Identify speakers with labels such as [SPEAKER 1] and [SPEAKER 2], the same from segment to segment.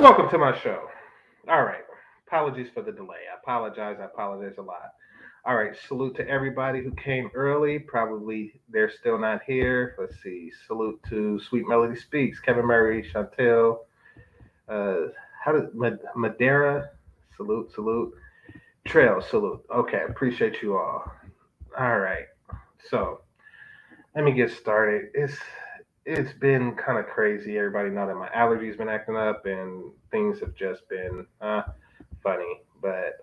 [SPEAKER 1] Welcome to my show. All right. Apologies for the delay. I apologize. I apologize a lot. All right. Salute to everybody who came early. Probably they're still not here. Let's see. Salute to Sweet Melody Speaks, Kevin Murray, Chantel. Uh, how did Madeira? Salute, salute. Trail, salute. Okay. Appreciate you all. All right. So let me get started. It's been kind of crazy. Everybody know that my allergies been acting up and things have just been funny. But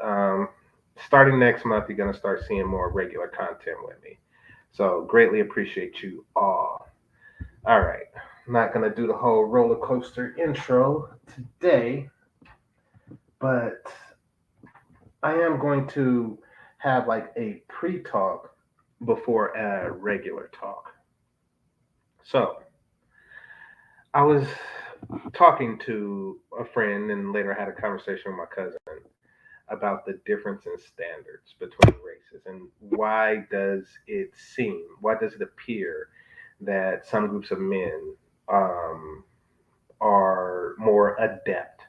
[SPEAKER 1] starting next month, you're gonna start seeing more regular content with me. So greatly appreciate you all. All right, I'm not gonna do the whole roller coaster intro today, but I am going to have like a pre-talk before a regular talk. So I was talking to a friend and later had a conversation with my cousin about the difference in standards between races and why does it appear that some groups of men um, are more adept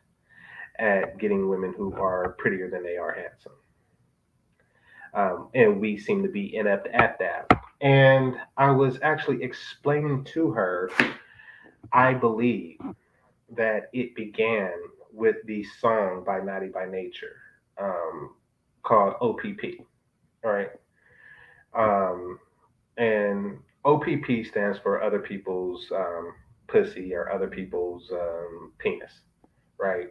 [SPEAKER 1] at getting women who are prettier than they are handsome, and we seem to be inept at that. And I was actually explaining to her, I believe that it began with the song by Naughty by Nature, um, called OPP. All right. Um, and OPP stands for other people's pussy or other people's penis, right?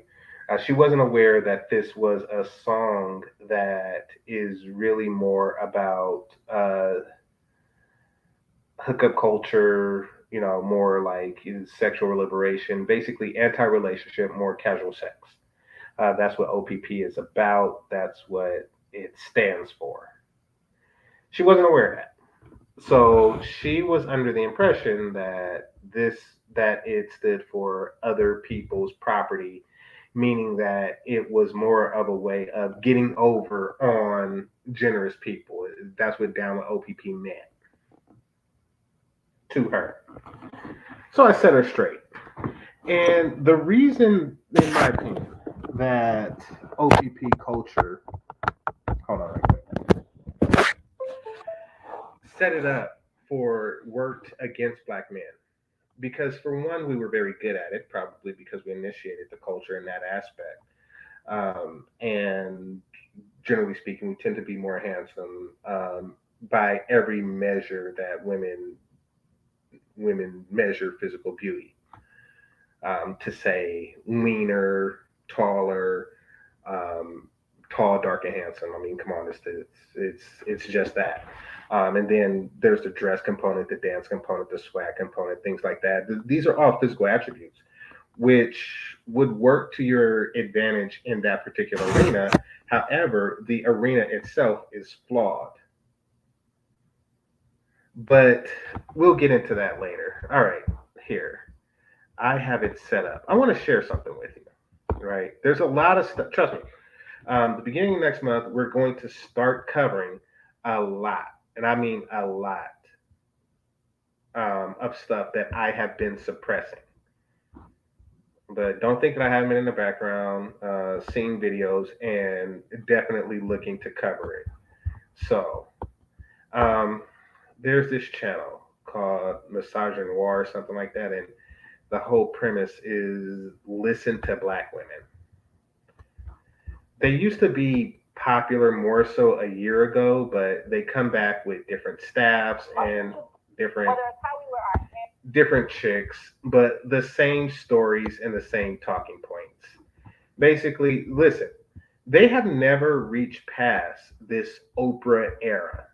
[SPEAKER 1] She wasn't aware that this was a song that is really more about hookup culture, more like sexual liberation, basically anti relationship, more casual sex. That's what OPP is about. That's what it stands for. She wasn't aware of that. So she was under the impression that it stood for other people's property, meaning that it was more of a way of getting over on generous people. That's what down with OPP meant to her. So I set her straight. And the reason, in my opinion, that OPP culture, hold on right quick, set it up for worked against black men. Because for one, we were very good at it, probably because we initiated the culture in that aspect. And generally speaking, we tend to be more handsome by every measure that women measure physical beauty. To say leaner, taller, um, tall, dark, and handsome. I mean, come on, it's just that. And then there's the dress component, the dance component, the swag component, things like that. These are all physical attributes, which would work to your advantage in that particular arena. However, the arena itself is flawed. But we'll get into that later. All right, here. I have it set up. I want to share something with you, right? There's a lot of stuff. Trust me. The beginning of next month, we're going to start covering a lot, and I mean a lot, of stuff that I have been suppressing. But don't think that I haven't been in the background, seeing videos, and definitely looking to cover it. So, um, there's this channel called MadameNoire or something like that, and the whole premise is listen to black women. They used to be popular more so a year ago, but they come back with different staffs and different different chicks, but the same stories and the same talking points. Basically, listen, they have never reached past this Oprah era.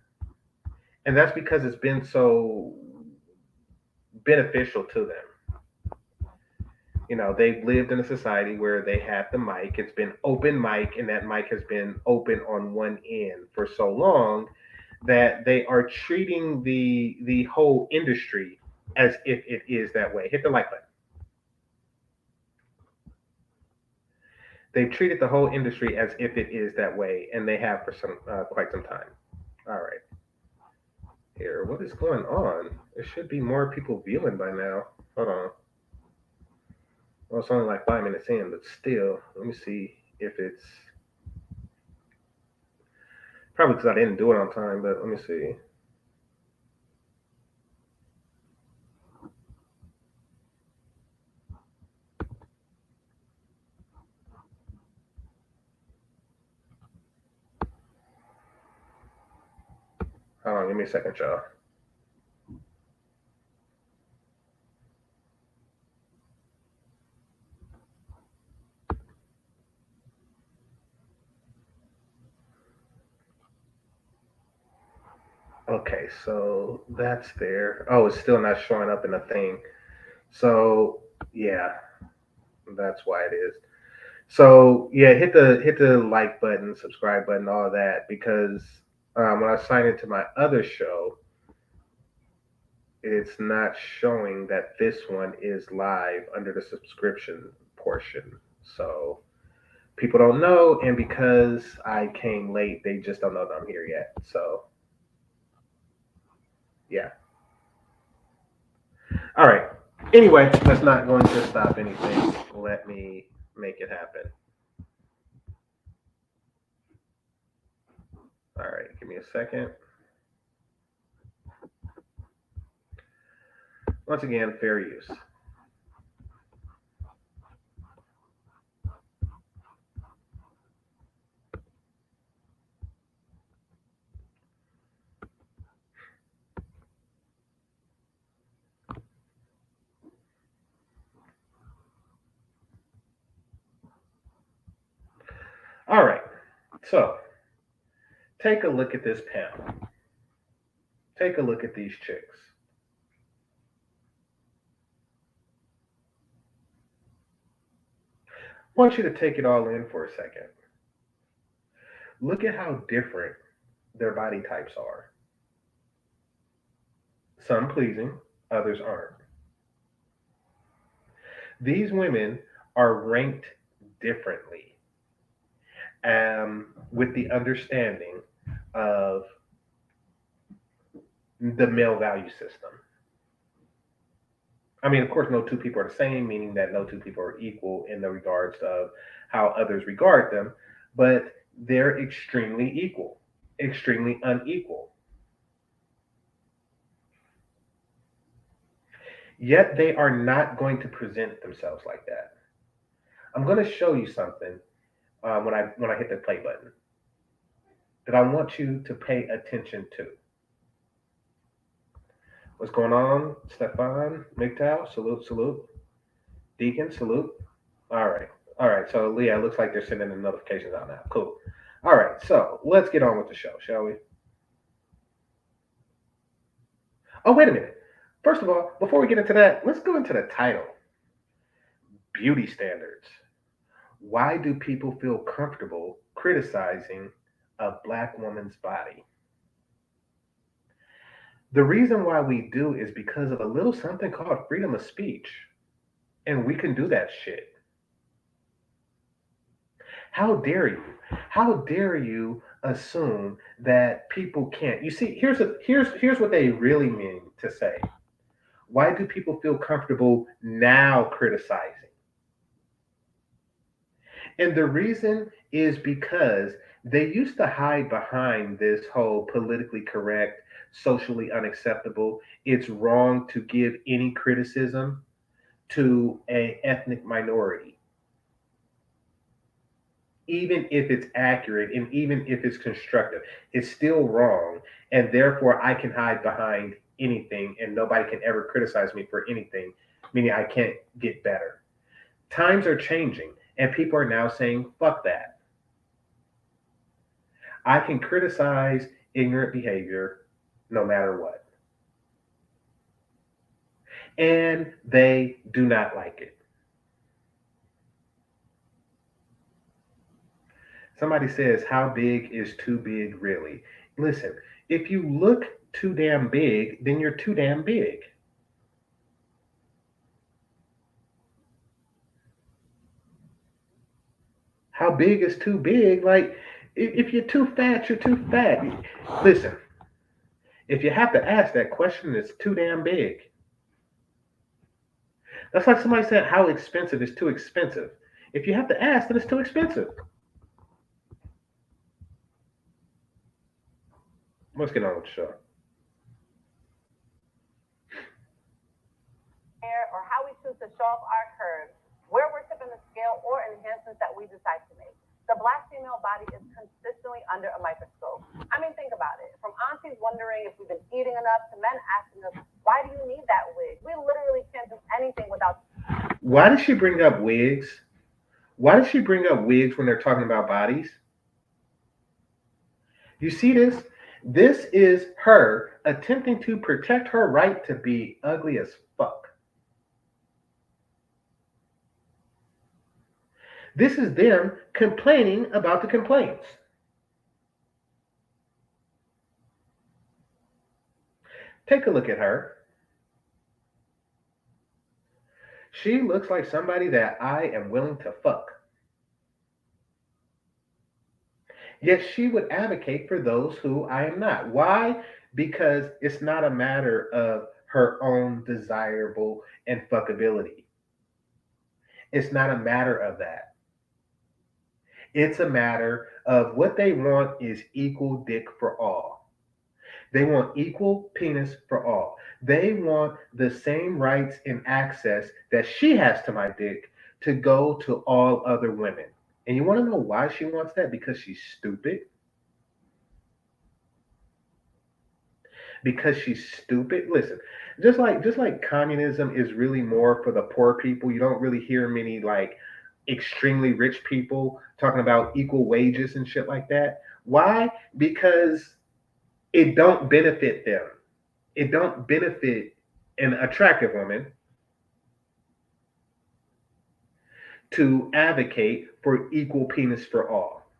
[SPEAKER 1] And that's because it's been so beneficial to them. They've lived in a society where they had the mic. It's been open mic, and that mic has been open on one end for so long that they are treating the whole industry as if it is that way. Hit the like button. They've treated the whole industry as if it is that way, and they have for some quite some time. All right, here, what is going on? There should be more people viewing by now. Hold on. Well, it's only like 5 minutes in, but still, let me see if it's probably because I didn't do it on time. But let me see. Hold on, give me a second, y'all. Okay, so that's there. Oh, it's still not showing up in the thing. So yeah, that's why it is. So yeah, hit the like button, subscribe button, all that because when I sign into my other show, it's not showing that this one is live under the subscription portion. So people don't know, and because I came late, they just don't know that I'm here yet. So yeah. All right. Anyway, that's not going to stop anything. Let me make it happen. All right, give me a second. Once again, fair use. All right, so take a look at this panel. Take a look at these chicks. I want you to take it all in for a second. Look at how different their body types are. Some pleasing, others aren't. These women are ranked differently with the understanding of the male value system. I mean, of course, no two people are the same, meaning that no two people are equal in the regards of how others regard them, but they're extremely equal, extremely unequal. Yet they are not going to present themselves like that. I'm going to show you something when I hit the play button that I want you to pay attention to. What's going on, Stefan, MGTOW? Salute, salute. Deacon, salute. All right. All right. So, Leah, it looks like they're sending the notifications out now. Cool. All right. So, let's get on with the show, shall we? Oh, wait a minute. First of all, before we get into that, let's go into the title Beauty Standards. Why do people feel comfortable criticizing a black woman's body? The reason why we do is because of a little something called freedom of speech. And we can do that shit. How dare you? How dare you assume that people can't? You see, here's what they really mean to say. Why do people feel comfortable now criticizing? And the reason is because they used to hide behind this whole politically correct, socially unacceptable, it's wrong to give any criticism to a ethnic minority, even if it's accurate and even if it's constructive. It's still wrong, and therefore I can hide behind anything and nobody can ever criticize me for anything, meaning I can't get better. Times are changing and people are now saying fuck that. I can criticize ignorant behavior no matter what, and they do not like it. Somebody says, how big is too big really? Listen, if you look too damn big, then you're too damn big. How big is too big? Like, if you're too fat, you're too fat. Listen, if you have to ask that question, it's too damn big. That's like somebody said, how expensive is too expensive. If you have to ask, then it's too expensive. Let's get on with the show.
[SPEAKER 2] Or how we choose to show off our curves, where we're tipping the scale, or enhancements that we decide to make. The Black female body is consistently under a microscope. I mean, think about it. From aunties wondering if we've been eating enough to men asking us, why do you need that wig? We literally can't do anything without.
[SPEAKER 1] Why does she bring up wigs? Why does she bring up wigs when they're talking about bodies? You see this? This is her attempting to protect her right to be ugly as fuck. This is them complaining about the complaints. Take a look at her. She looks like somebody that I am willing to fuck. Yet she would advocate for those who I am not. Why? Because it's not a matter of her own desirable and fuckability. It's not a matter of that. It's a matter of what they want is equal dick for all. They want equal penis for all. They want the same rights and access that she has to my dick to go to all other women. And you want to know why she wants that? Because she's stupid. Because she's stupid. Listen, just like communism is really more for the poor people. You don't really hear many like extremely rich people talking about equal wages and shit like that. Why? Because it don't benefit them. It don't benefit an attractive woman to advocate for equal penis for all.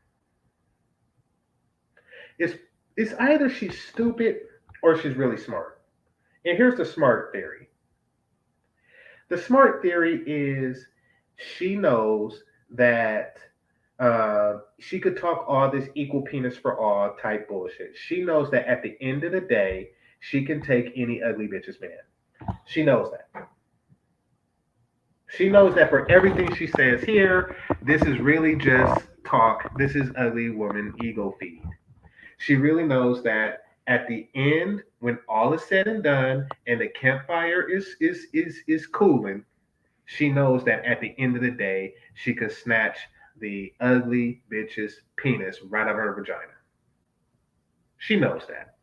[SPEAKER 1] It's it's either she's stupid or she's really smart. And here's the smart theory. The smart theory is she knows that she could talk all this equal penis for all type bullshit. She knows that at the end of the day, she can take any ugly bitch's man. She knows that. She knows that for everything she says here, this is really just talk. This is ugly woman ego feed. She really knows that at the end, when all is said and done, and the campfire is cooling, she knows that at the end of the day, she could snatch the ugly bitch's penis right out of her vagina. She knows that.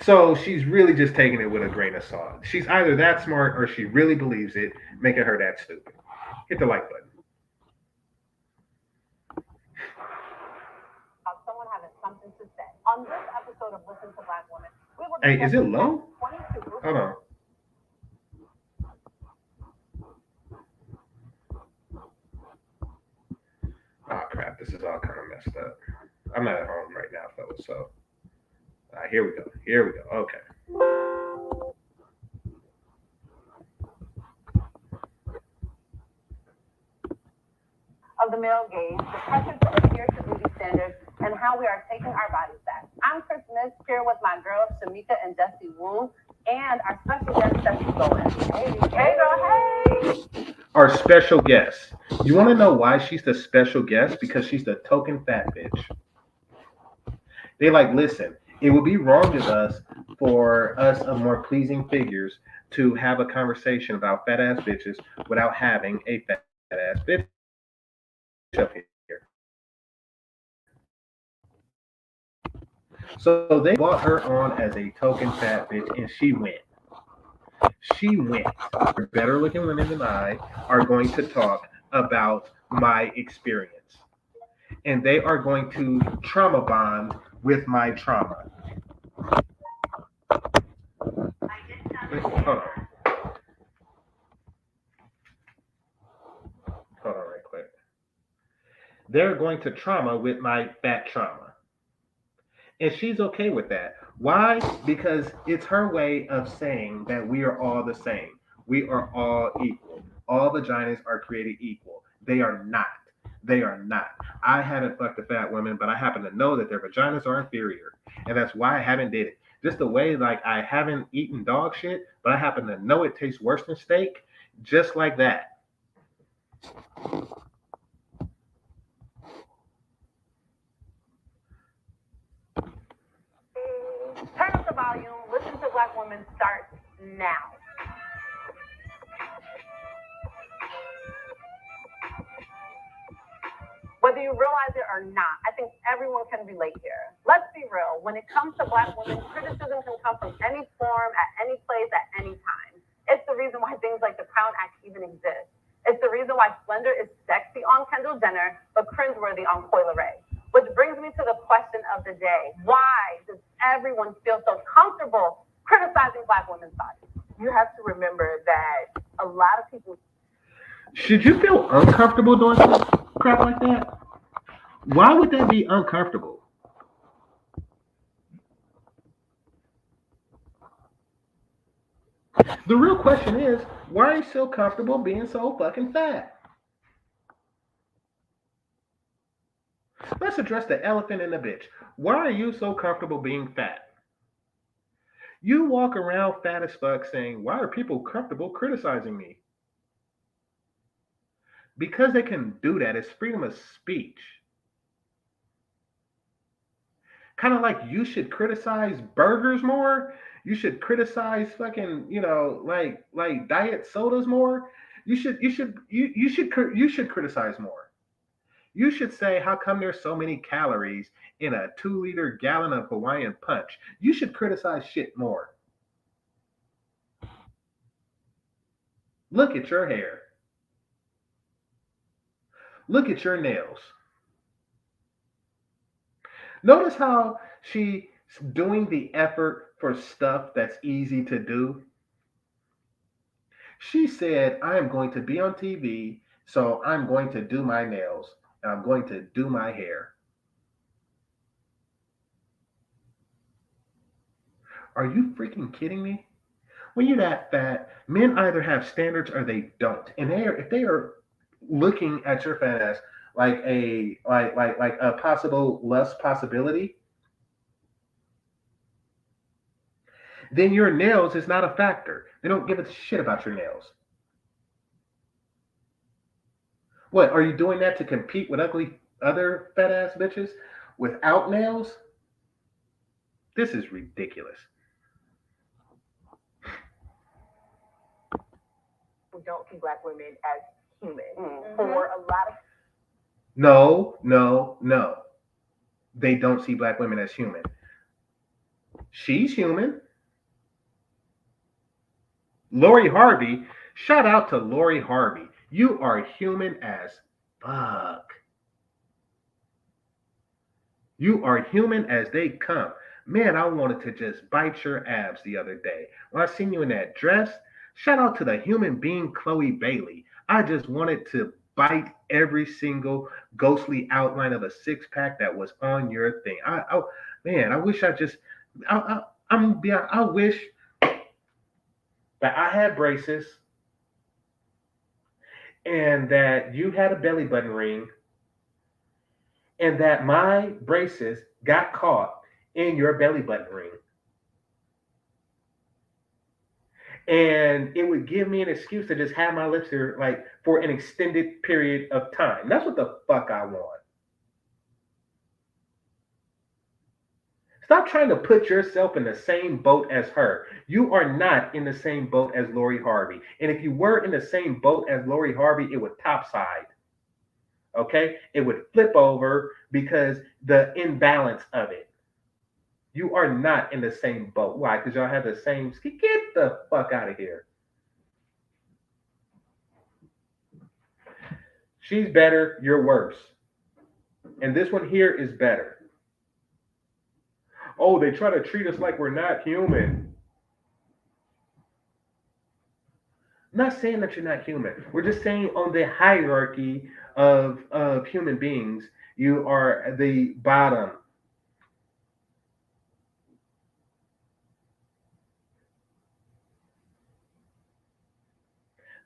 [SPEAKER 1] So she's really just taking it with a grain of salt. She's either that smart or she really believes it, making her that stupid. Hit the like button.
[SPEAKER 2] Someone having something to say. On this episode of Listen to Black Women, we will
[SPEAKER 1] Hey, is
[SPEAKER 2] discuss
[SPEAKER 1] it low?
[SPEAKER 2] 22.
[SPEAKER 1] Hold on. Oh crap, this is all kind of messed up. I'm not at home right now, fellas. So, here we go. Here we go. Okay.
[SPEAKER 2] Of the male gaze, the pressure to adhere to beauty standards, and how we are taking our bodies back. I'm Chris Miss, here with my girls, Shamika and Dusty Woon, and our special guest, Stephanie Bowen. Hey, girl, hey!
[SPEAKER 1] Our special guest. You want to know why she's the special guest? Because she's the token fat bitch. They like, listen, it would be wrong of us for us of more pleasing figures to have a conversation about fat ass bitches without having a fat ass bitch up here. So they brought her on as a token fat bitch and she went. She went. Better looking women than I are going to talk about my experience. And they are going to trauma bond with my trauma. Wait, hold on. Hold on right quick. They're going to trauma with my fat trauma. And she's okay with that. Why? Because it's her way of saying that we are all the same. We are all equal. All vaginas are created equal. They are not. They are not. I haven't fucked a fat woman, but I happen to know that their vaginas are inferior. And that's why I haven't did it. Just the way like I haven't eaten dog shit, but I happen to know it tastes worse than steak, just like that.
[SPEAKER 2] Turn up the volume. Listen to Black women start now. Whether you realize it or not, I think everyone can relate here. Let's be real. When it comes to Black women, criticism can come from any form, at any place, at any time. It's the reason why things like the Crown Act even exist. It's the reason why Slender is sexy on Kendall Jenner, but cringeworthy on Coyle Ray. Which brings me to the question of the day. Why does everyone feel so comfortable criticizing Black women's bodies? You have to remember that a lot of people...
[SPEAKER 1] Should you feel uncomfortable doing some crap like that? Why would that be uncomfortable? The real question is, why are you so comfortable being so fucking fat? Let's address the elephant in the bitch. Why are you so comfortable being fat? You walk around fat as fuck saying, why are people comfortable criticizing me? Because they can do that. It's freedom of speech. Kind of like you should criticize burgers more. You should criticize fucking, like diet sodas more. You should criticize more. You should say, how come there's so many calories in a 2-liter gallon of Hawaiian Punch? You should criticize shit more. Look at your hair. Look at your nails. Notice how she's doing the effort for stuff that's easy to do. She said, I am going to be on TV, so I'm going to do my nails and I'm going to do my hair. Are you freaking kidding me? When you're that fat, men either have standards or they don't. And if they are looking at your fat ass like a possible lust possibility, then your nails is not a factor. They don't give a shit about your nails. What, are you doing that to compete with ugly other fat ass bitches without nails? This is ridiculous.
[SPEAKER 2] We don't see Black women as human. For a lot of...
[SPEAKER 1] No. They don't see Black women as human. She's human. Lori Harvey, shout out to Lori Harvey. You are human as fuck. You are human as they come. Man, I wanted to just bite your abs the other day. When I seen you in that dress, shout out to the human being Chloe Bailey. I just wanted to bite every single ghostly outline of a six-pack that was on your thing. I wish I wish that I had braces and that you had a belly button ring and that my braces got caught in your belly button ring. And it would give me an excuse to just have my lips here like for an extended period of time. That's what the fuck I want. Stop trying to put yourself in the same boat as her. You are not in the same boat as Lori Harvey. And if you were in the same boat as Lori Harvey, it would topside. Okay? It would flip over because the imbalance of it. You are not in the same boat. Why? Because y'all have the same skin. Get the fuck out of here. She's better, you're worse. And this one here is better. Oh, they try to treat us like we're not human. I'm not saying that you're not human. We're just saying on the hierarchy of human beings, you are the bottom.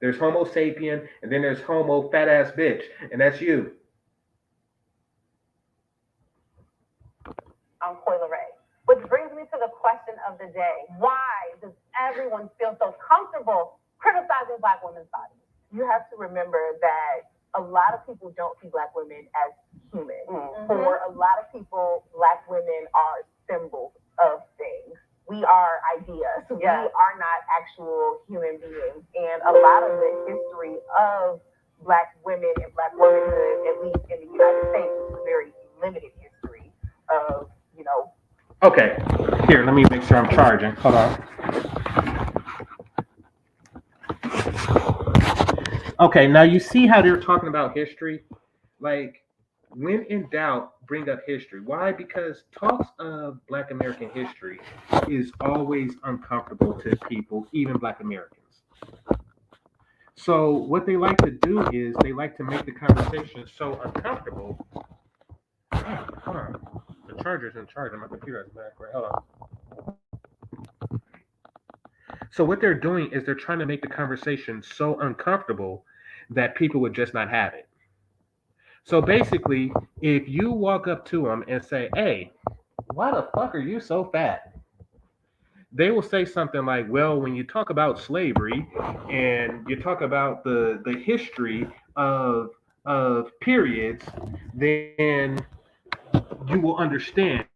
[SPEAKER 1] There's Homo sapien, and then there's Homo fat ass bitch, and that's you.
[SPEAKER 2] Coyle Ray. Which brings me to the question of the day. Why does everyone feel so comfortable criticizing Black women's bodies?
[SPEAKER 3] You have to remember that a lot of people don't see Black women as human. Mm-hmm. For a lot of people, Black women are symbols of things. We are ideas. We are not actual human beings. And a lot of the history of Black women and Black womanhood, at least in the United States, is a very limited history of,
[SPEAKER 1] Okay, here, let me make sure I'm charging. Hold on. Okay, now you see how they're talking about history? Like, when in doubt, bring up history. Why? Because talks of Black American history is always uncomfortable to people, even Black Americans. So what they like to do is they like to make the conversation so uncomfortable. Oh, hold on. The charger's in charge and my computer's back. Right, hold on. So what they're doing is they're trying to make the conversation so uncomfortable that people would just not have it. So basically, if you walk up to them and say, "Hey, why the fuck are you so fat?" They will say something like, "Well, when you talk about slavery and you talk about the history of periods, then you will understand."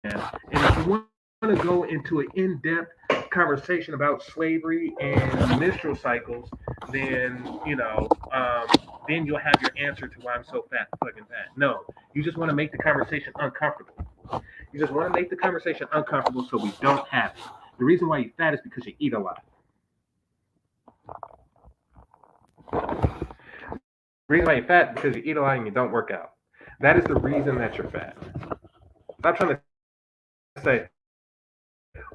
[SPEAKER 1] And if you want to go into an in-depth conversation about slavery and menstrual cycles, then then you'll have your answer to why I'm so fucking fat. No, you just want to make the conversation uncomfortable. You just want to make the conversation uncomfortable so we don't have it. The reason why you're fat is because you eat a lot. The reason why you're fat is because you eat a lot and you don't work out. That is the reason that you're fat. Stop trying to say,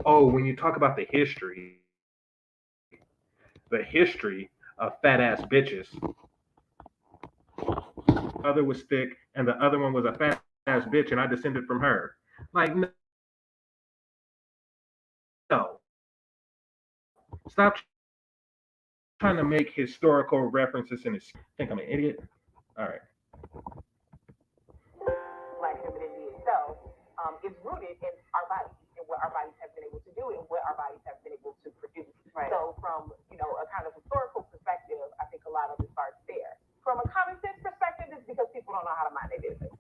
[SPEAKER 1] "Oh, when you talk about the history of fat ass bitches, other was thick and the other one was a fat ass bitch and I descended from her." Like, no. Stop trying to make historical references and think I'm an idiot. All right.
[SPEAKER 3] Black femininity itself is rooted in our bodies and what our bodies have been able to do and what our bodies have been able to produce. Right. So from a kind of historical perspective, I think a lot of it starts there. From a common sense perspective, it's because people don't know how to mind their business.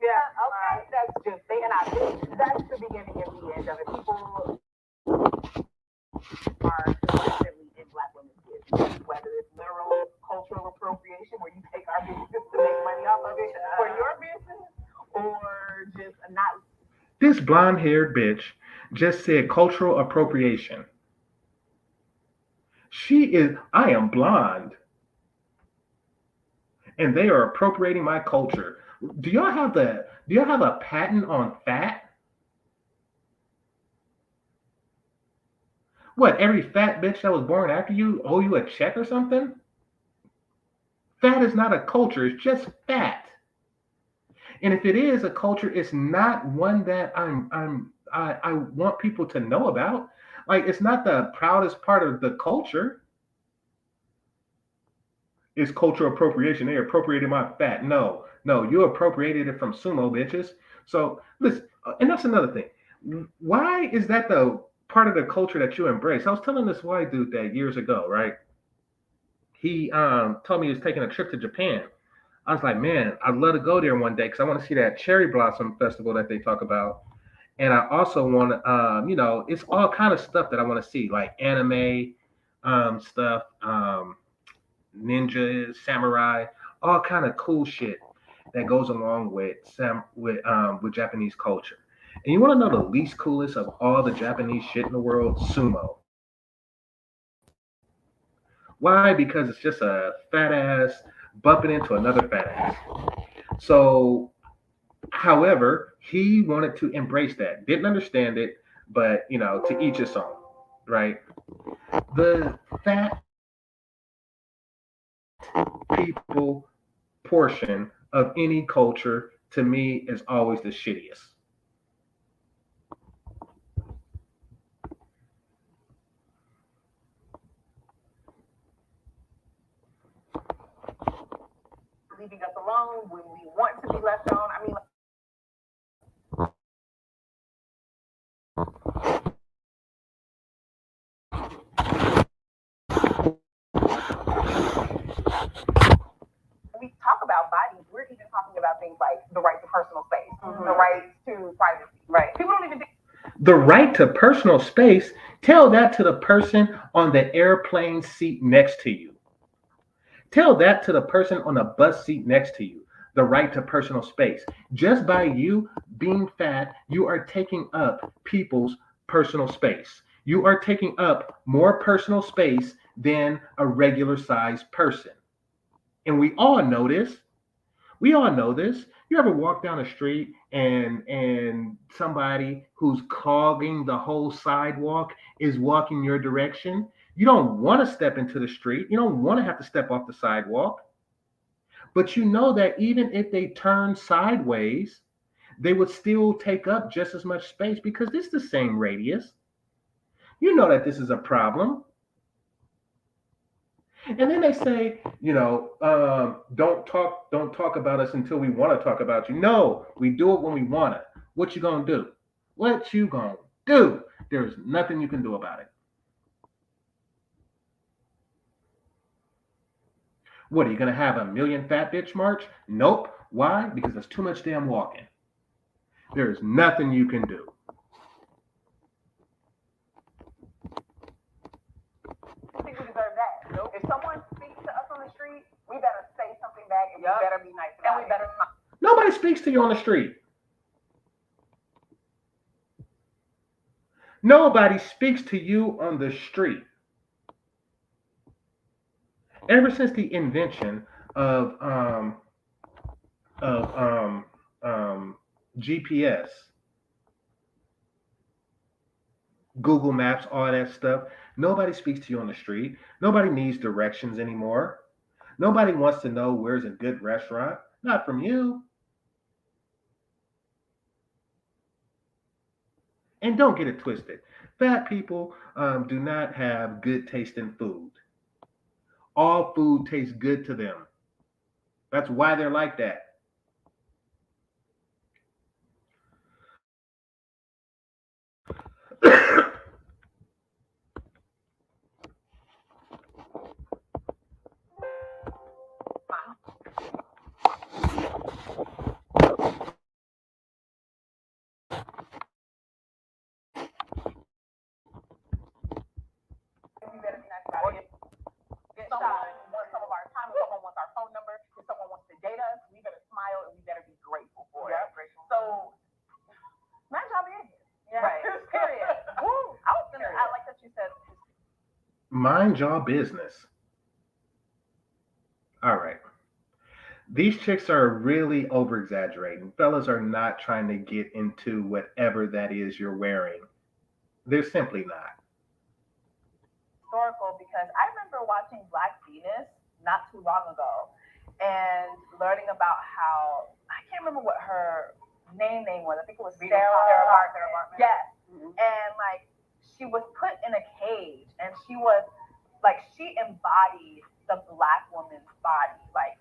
[SPEAKER 3] Yeah, okay. That's just that's the beginning and the end of it. People are consistently in Black women's business, whether it's literal cultural appropriation, where you take our business to make money off of it for your business, or just not.
[SPEAKER 1] This blonde-haired bitch just said cultural appropriation. I am blonde. And they are appropriating my culture. Do y'all have a patent on fat? What, every fat bitch that was born after you owe you a check or something? Fat is not a culture, it's just fat. And if it is a culture, it's not one that I want people to know about. Like, it's not the proudest part of the culture. It's cultural appropriation. They appropriated my fat. No, you appropriated it from sumo bitches. So listen, and that's another thing. Why is that the part of the culture that you embrace? I was telling this white dude that years ago, right? He told me he was taking a trip to Japan. I was like, man, I'd love to go there one day because I want to see that cherry blossom festival that they talk about. And I also want to, it's all kind of stuff that I want to see, like anime stuff, ninjas, samurai, all kind of cool shit that goes along with Japanese culture. And you want to know the least coolest of all the Japanese shit in the world? Sumo. Why? Because it's just a fat ass bumping into another fat ass. So, however, he wanted to embrace that. Didn't understand it, but to each his own, right? The fat people portion of any culture, to me, is always the shittiest.
[SPEAKER 3] Leaving us alone when we want to be left alone. I mean, personal space, the right to privacy.
[SPEAKER 2] Right.
[SPEAKER 3] People don't even think.
[SPEAKER 1] The right to personal space, tell that to the person on the airplane seat next to you. Tell that to the person on the bus seat next to you. The right to personal space. Just by you being fat, you are taking up people's personal space. You are taking up more personal space than a regular sized person. And we all know this. We all know this. You ever walk down the street and somebody who's clogging the whole sidewalk is walking your direction? You don't want to step into the street. You don't want to have to step off the sidewalk. But you know that even if they turn sideways, they would still take up just as much space because this is the same radius. You know that this is a problem. And then they say, don't talk about us until we want to talk about you. No, we do it when we want to. What you gonna do? What you gonna do? There's nothing you can do about it. What, are you gonna have a million fat bitch march? Nope. Why? Because there's too much damn walking. There's nothing you can do.
[SPEAKER 3] I think we deserve that. Nope. If someone speaks to us on the street, we better say something back, and we better be nice about it. And we better smile.
[SPEAKER 1] Nobody speaks to you on the street. Nobody speaks to you on the street. Ever since the invention of GPS, Google Maps, all that stuff, nobody speaks to you on the street. Nobody needs directions anymore. Nobody wants to know where's a good restaurant. Not from you. And don't get it twisted. Fat people do not have good tasting food. All food tastes good to them. That's why they're like that.
[SPEAKER 3] We better be nice about it. If someone wants some of our time, if someone wants our phone number, if someone wants to date us, we better smile and we better be grateful for it. So, my job is.
[SPEAKER 2] Yeah. Right. Period. Woo. I like that you said.
[SPEAKER 1] Mind your business. All right. These chicks are really over exaggerating. Fellas are not trying to get into whatever that is you're wearing. They're simply not.
[SPEAKER 2] Historical, because I remember watching Black Venus not too long ago and learning about how, I can't remember what her name was. I think it was Sarah Baartman. Yes. Mm-hmm. And like she was put in a cage and she was like, she embodied the Black woman's body. Like,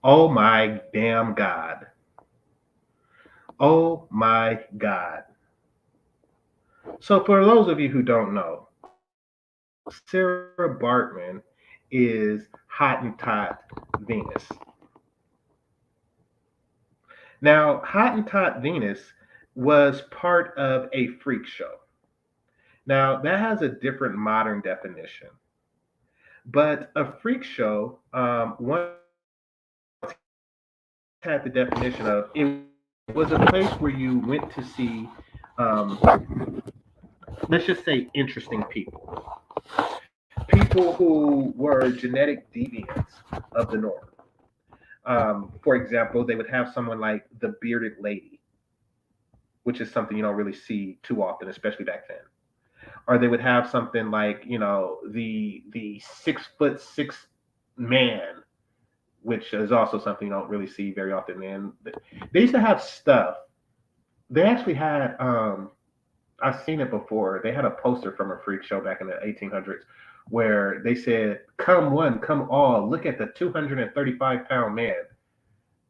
[SPEAKER 1] oh my damn God. Oh my God. So for those of you who don't know, Sarah Baartman is Hottentot Venus. Now, Hottentot Venus was part of a freak show. Now, that has a different modern definition. But a freak show, once had the definition of, it was a place where you went to see, let's just say, interesting people. People who were genetic deviants of the norm. For example, they would have someone like the bearded lady, which is something you don't really see too often, especially back then. Or they would have something like, the 6'6" man, which is also something you don't really see very often, man. They used to have stuff. They actually had, I've seen it before. They had a poster from a freak show back in the 1800s where they said, "Come one, come all, look at the 235-pound man."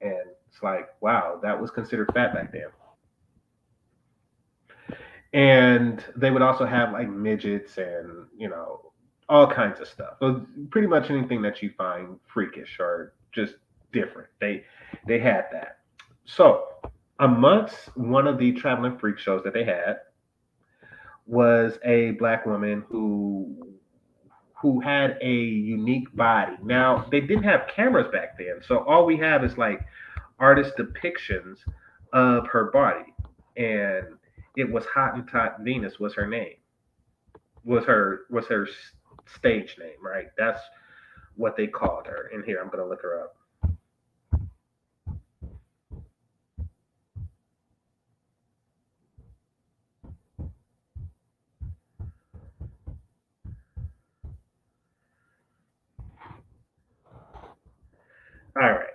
[SPEAKER 1] And it's like, wow, that was considered fat back then. And they would also have like midgets and, all kinds of stuff. So pretty much anything that you find freakish or just different. They had that. So Amongst one of the traveling freak shows that they had was a black woman who had a unique body. Now, they didn't have cameras back then, so all we have is like artist depictions of her body. And it was Hottentot Venus was her name. Was her stage name, right? That's what they called her. And here I'm gonna look her up. All right.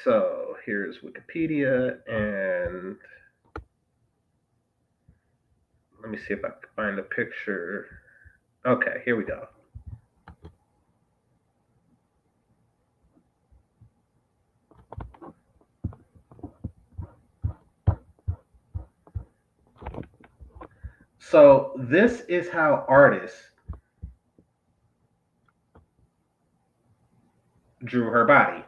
[SPEAKER 1] So here's Wikipedia, and let me see if I can find a picture. Okay, here we go. So this is how artists drew her body.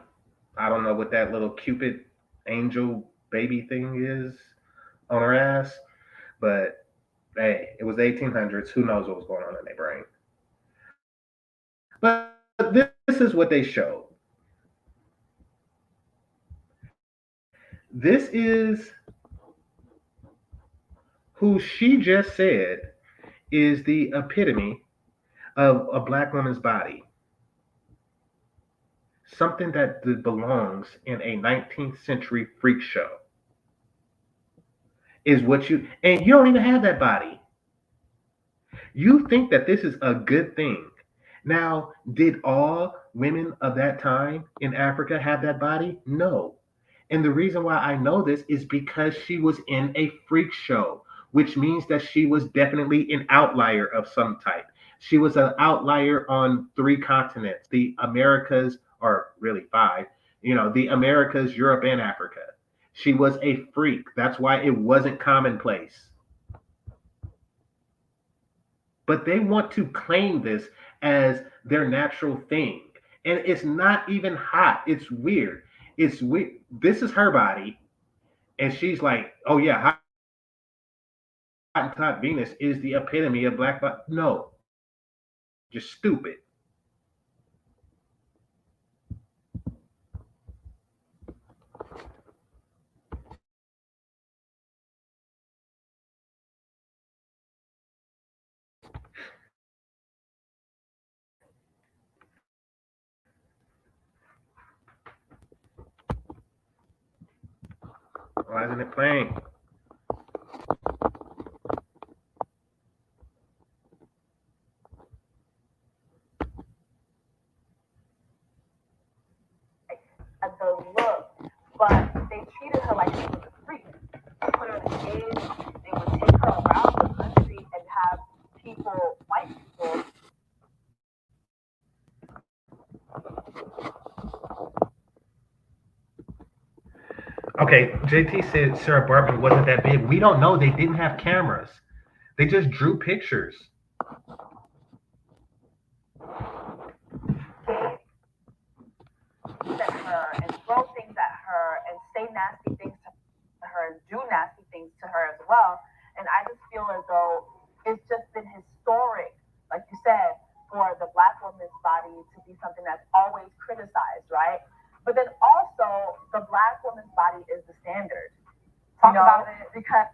[SPEAKER 1] I don't know what that little Cupid angel baby thing is on her ass, but hey, it was the 1800s. Who knows what was going on in their brain? But this is what they showed. This is who she just said is the epitome of a black woman's body. Something that belongs in a 19th century freak show is what and you don't even have that body. You think that this is a good thing. Now, did all women of that time in Africa have that body? No. And the reason why I know this is because she was in a freak show, which means that she was definitely an outlier of some type. She was an outlier on 3 continents, the Americas, or really 5, the Americas, Europe, and Africa. She was a freak. That's why it wasn't commonplace. But they want to claim this as their natural thing. And it's not even hot. It's weird. It's weird. This is her body. And she's like, oh, yeah, Hottentot Venus is the epitome of black body. No, just stupid. Why isn't it playing?
[SPEAKER 3] At the look, but they treated her like she was a freak. Put her in a cage, they would take her around the country and have people, white people.
[SPEAKER 1] Okay, JT said Sarah Baartman wasn't that big. We don't know. They didn't have cameras. They just drew pictures.
[SPEAKER 3] At her and throw things at her and say nasty things to her and do nasty things to her as well. And I just feel as though it's just been historic, like you said, for the black woman's body to be something that's always criticized, right? But then also the black woman's body is the standard. Talk about it because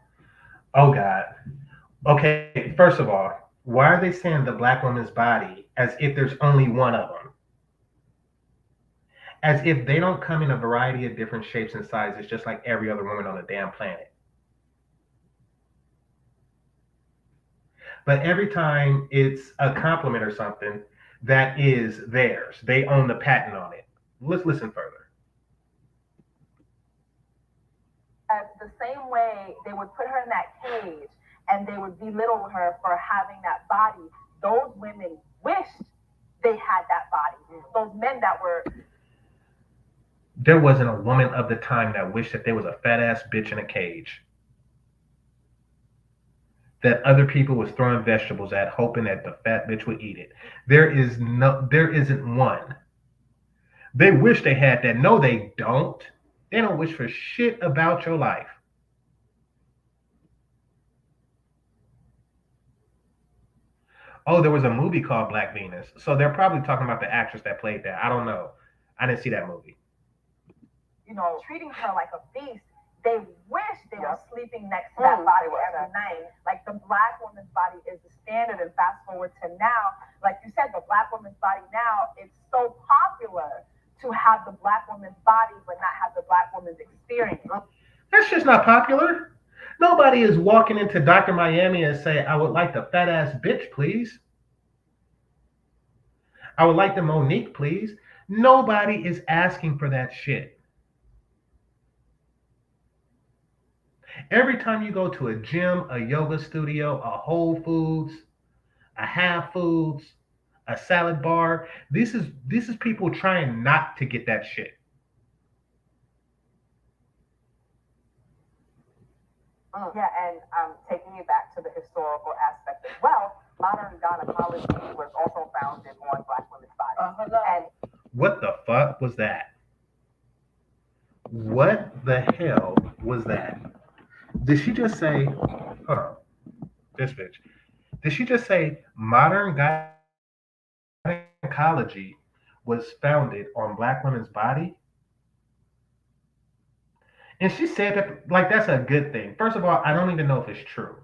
[SPEAKER 1] oh God. Okay, first of all, why are they saying the black woman's body as if there's only one of them? As if they don't come in a variety of different shapes and sizes, just like every other woman on the damn planet. But every time it's a compliment or something, that is theirs. They own the patent on it. Let's listen further.
[SPEAKER 3] as the same way they would put her in that cage and they would belittle her for having that body, those women wished they had that body. Those men that were.
[SPEAKER 1] There wasn't a woman of the time that wished that there was a fat ass bitch in a cage that other people was throwing vegetables at, hoping that the fat bitch would eat it. There isn't one. They wish they had that. No, they don't. They don't wish for shit about your life. Oh, there was a movie called Black Venus. So they're probably talking about the actress that played that. I don't know. I didn't see that movie.
[SPEAKER 3] Treating her like a beast. They wish they were sleeping next to that body every night. Like the black woman's body is the standard. And fast forward to now, like you said, the black woman's body now, it's so popular to have the black woman's body, but not have the black woman's experience.
[SPEAKER 1] That's just not popular. Nobody is walking into Dr. Miami and say, I would like the fat ass bitch, please. I would like the Monique, please. Nobody is asking for that shit. Every time you go to a gym, a yoga studio, a Whole Foods, a Half Foods, a salad bar, this is people trying not to get that shit.
[SPEAKER 3] Yeah, and taking you back to the historical aspect as well, modern gynecology was also founded on black women's bodies. And
[SPEAKER 1] what the fuck was that? What the hell was that? Did she just say, hold on, this bitch. Did she just say modern gynecology was founded on black women's body? And she said that like that's a good thing. First of all, I don't even know if it's true.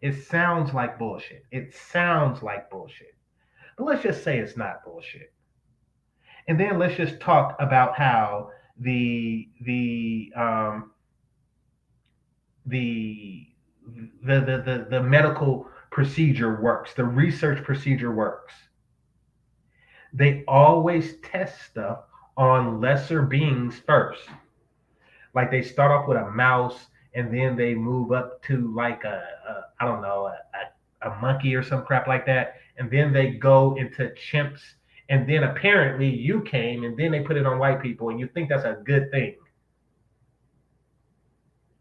[SPEAKER 1] It sounds like bullshit. It sounds like bullshit. But let's just say it's not bullshit. And then let's just talk about how the medical procedure works, the research procedure works. They always test stuff on lesser beings first. Like they start off with a mouse and then they move up to like I don't know, a monkey or some crap like that. And then they go into chimps. And then apparently you came and then they put it on white people and you think that's a good thing.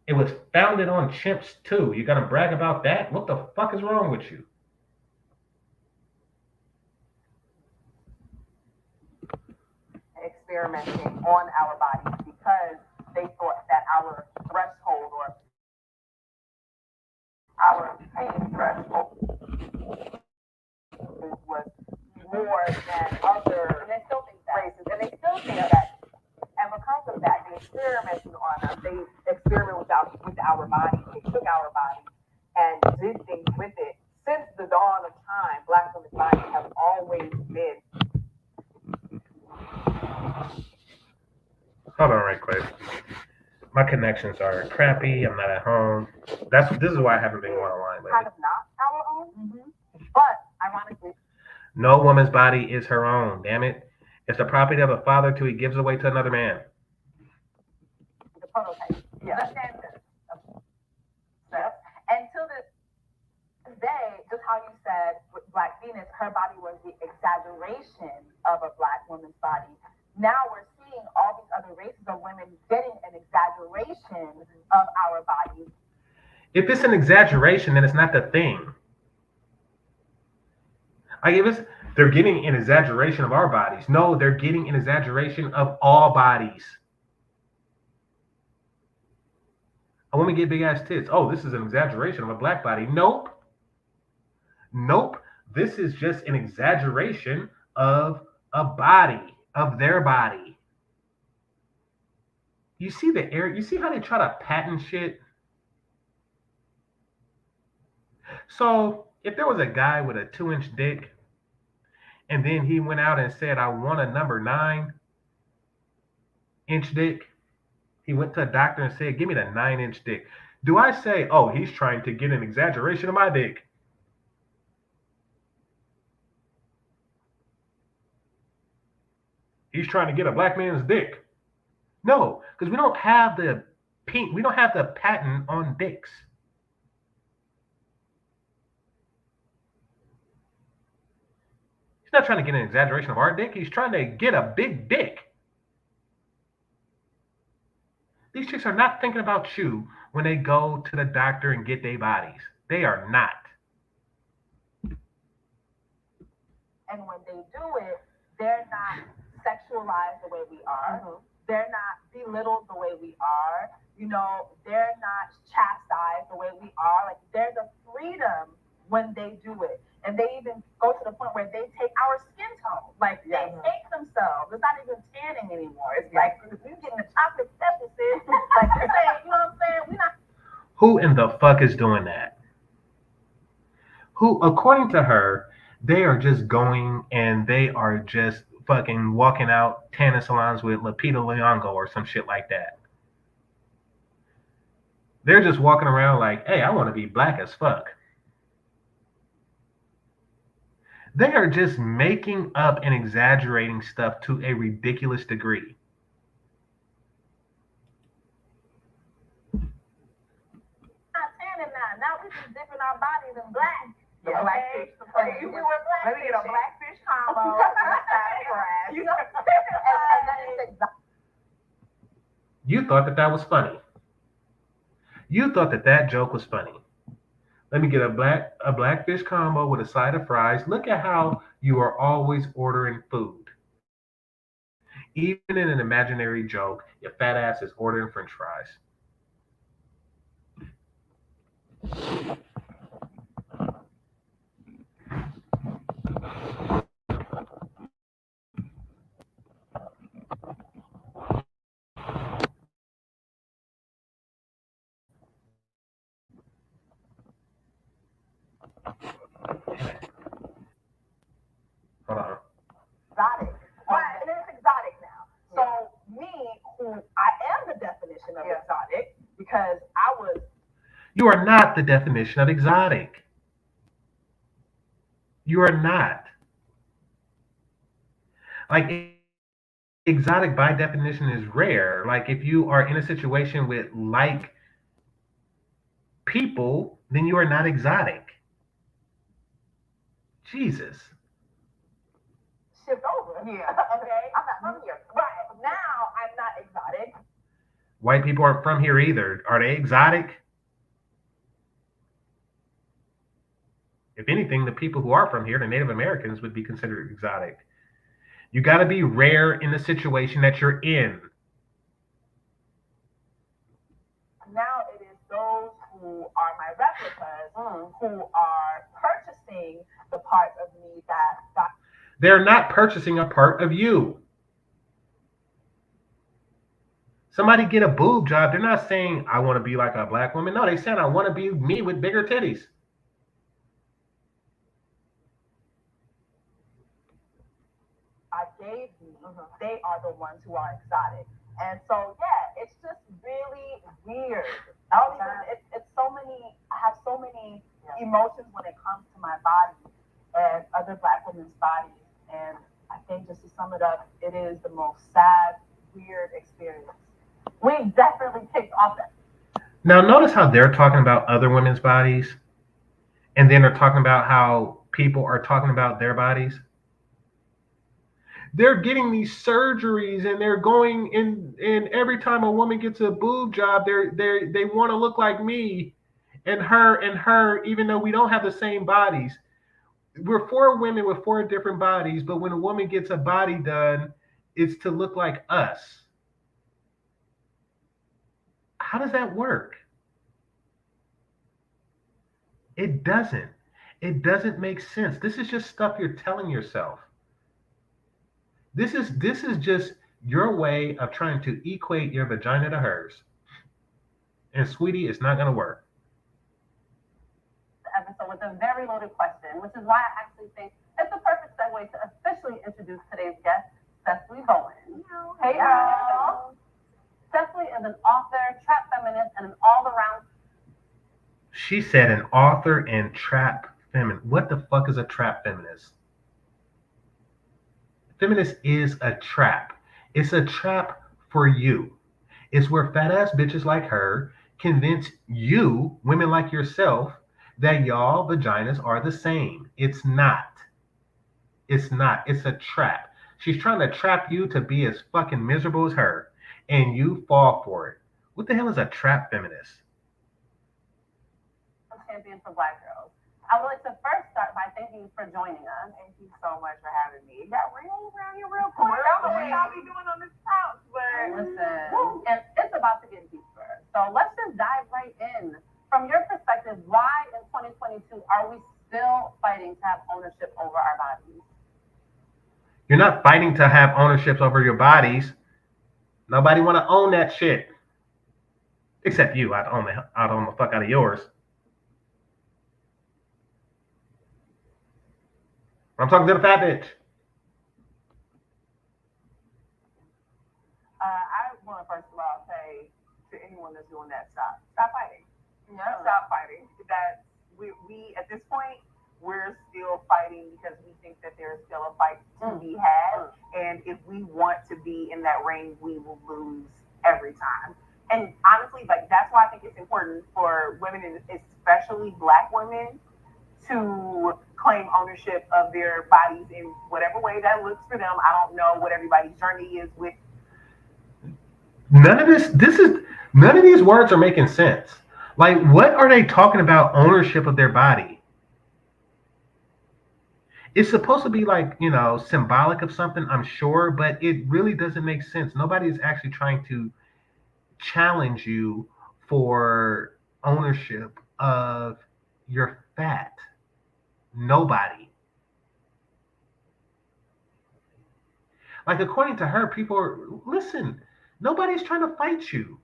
[SPEAKER 1] It was founded on chimps too. You gonna brag about that? What the fuck is wrong with you?
[SPEAKER 3] experimenting on our bodies because they thought that our threshold or our pain threshold was more than other races. And they still think that. And because of that, they experimented on us. They experimented with our bodies. They took our bodies and did things with it. Since the dawn of time, black women's bodies have always been.
[SPEAKER 1] Hold on right quick. My connections are crappy. I'm not at home. This is why I haven't been going online lately.
[SPEAKER 3] Kind of not our own. Mm-hmm. But ironically,
[SPEAKER 1] no woman's body is her own. Damn it! It's the property of a father till he gives away to another man.
[SPEAKER 3] The prototype. Yeah. The standard. And till this day, just how you said with Black Venus, her body was the exaggeration of a black woman's body. Now we're seeing all these other races of women getting an exaggeration of our bodies.
[SPEAKER 1] If it's an exaggeration, then it's not the thing. They're getting an exaggeration of our bodies. No, they're getting an exaggeration of all bodies. A woman get big ass tits. Oh, this is an exaggeration of a black body. Nope. This is just an exaggeration of a body, of their body. You see the air? You see how they try to patent shit? So if there was a guy with a 2-inch dick and then he went out and said, I want a number 9-inch dick, he went to a doctor and said, give me the 9-inch dick. Do I say, oh, he's trying to get an exaggeration of my dick? He's trying to get a black man's dick. No, because we don't have the patent on dicks. He's not trying to get an exaggeration of our dick. He's trying to get a big dick. These chicks are not thinking about you when they go to the doctor and get their bodies. They are not.
[SPEAKER 3] And when they do it, they're not sexualized the way we are. Mm-hmm. They're not belittled the way we are. You know, they're not chastised the way we are. Like, there's a freedom when they do it. And they even go
[SPEAKER 1] Who in the fuck is doing that? Who, according to her, they are just going and they are just fucking walking out tanning salons with Lupita Nyong'o or some shit like that. They're just walking around like, hey, I want to be black as fuck. They are just making up and exaggerating stuff to a ridiculous degree.
[SPEAKER 3] Not tanning now we just dipping our bodies in black.
[SPEAKER 2] Yeah,
[SPEAKER 3] Okay.
[SPEAKER 2] blackfish.
[SPEAKER 3] Okay. We were black.
[SPEAKER 2] Let me get a blackfish combo.
[SPEAKER 3] You know, and that is exotic.
[SPEAKER 1] You thought that was funny. You thought that joke was funny. Let me get a blackfish combo with a side of fries. Look at how you are always ordering food. Even in an imaginary joke, your fat ass is ordering French fries. Hold on.
[SPEAKER 3] Exotic. Right, and it's exotic now. So me, who I am the definition of exotic, because I was.
[SPEAKER 1] You are not the definition of exotic. You are not. Like, exotic by definition is rare. Like, if you are in a situation with like people, then you are not exotic. Jesus.
[SPEAKER 3] Shift over. Yeah. Okay. I'm not from here. Right. Now I'm not exotic.
[SPEAKER 1] White people aren't from here either. Are they exotic? If anything, the people who are from here, the Native Americans, would be considered exotic. You got to be rare in the situation that you're in.
[SPEAKER 3] Now it is those who are my replicas who are purchasing the parts of me that.
[SPEAKER 1] They're not purchasing a part of you. Somebody get a boob job. They're not saying, I want to be like a black woman. No, they said, I want to be me with bigger titties.
[SPEAKER 3] I gave me, they are the ones who are exotic. And so, yeah, it's just really weird. I don't even, it's so many, I have so many emotions when it comes to my body and other black women's bodies. And I think just to sum it up, it is the most sad, weird experience. We definitely kicked off that.
[SPEAKER 1] Now, notice how they're talking about other women's bodies, and then they're talking about how people are talking about their bodies. They're getting these surgeries, and they're going in. And every time a woman gets a boob job, they want to look like me, and her, even though we don't have the same bodies. We're 4 women with 4 different bodies, but when a woman gets a body done, it's to look like us. How does that work? It doesn't. It doesn't make sense. This is just stuff you're telling yourself. This is just your way of trying to equate your vagina to hers. And sweetie, it's not gonna work.
[SPEAKER 2] Episode with a very loaded question, which is why I actually think it's the perfect segue to officially introduce today's guest, Cecily Bowen. Hey, girl. Cecily is an author, trap feminist, and an all-around.
[SPEAKER 1] She said an author and trap feminist. What the fuck is a trap feminist? Feminist is a trap. It's a trap for you. It's where fat ass bitches like her convince you, women like yourself, that y'all vaginas are the same. It's not. It's not. It's a trap. She's trying to trap you to be as fucking miserable as her, and you fall for it. What the hell is a trap feminist?
[SPEAKER 2] Champion for Black girls. I would like to first start by thanking you for joining us.
[SPEAKER 3] Thank you so much for having me. You got real around here real quick. I don't know what y'all be doing on this couch, but
[SPEAKER 2] listen, and it's about to get deeper. So let's just dive right in. From your perspective, why in 2022 are we still fighting to have ownership over our bodies?
[SPEAKER 1] You're not fighting to have ownership over your bodies. Nobody want to own that shit. Except you, I'd own the fuck out of yours. I'm talking to the fat bitch.
[SPEAKER 3] I want to first of all say to anyone that's doing that, stop fighting. No. Stop fighting. That we at this point we're still fighting because we think that there's still a fight to be had, and if we want to be in that ring, we will lose every time. And honestly, like that's why I think it's important for women, and especially Black women, to claim ownership of their bodies in whatever way that looks for them. I don't know what everybody's journey is with.
[SPEAKER 1] None of these words are making sense. Like, what are they talking about? Ownership of their body. It's supposed to be like, symbolic of something, I'm sure, but it really doesn't make sense. Nobody is actually trying to challenge you for ownership of your fat. Nobody. Like, according to her, listen, nobody's trying to fight you.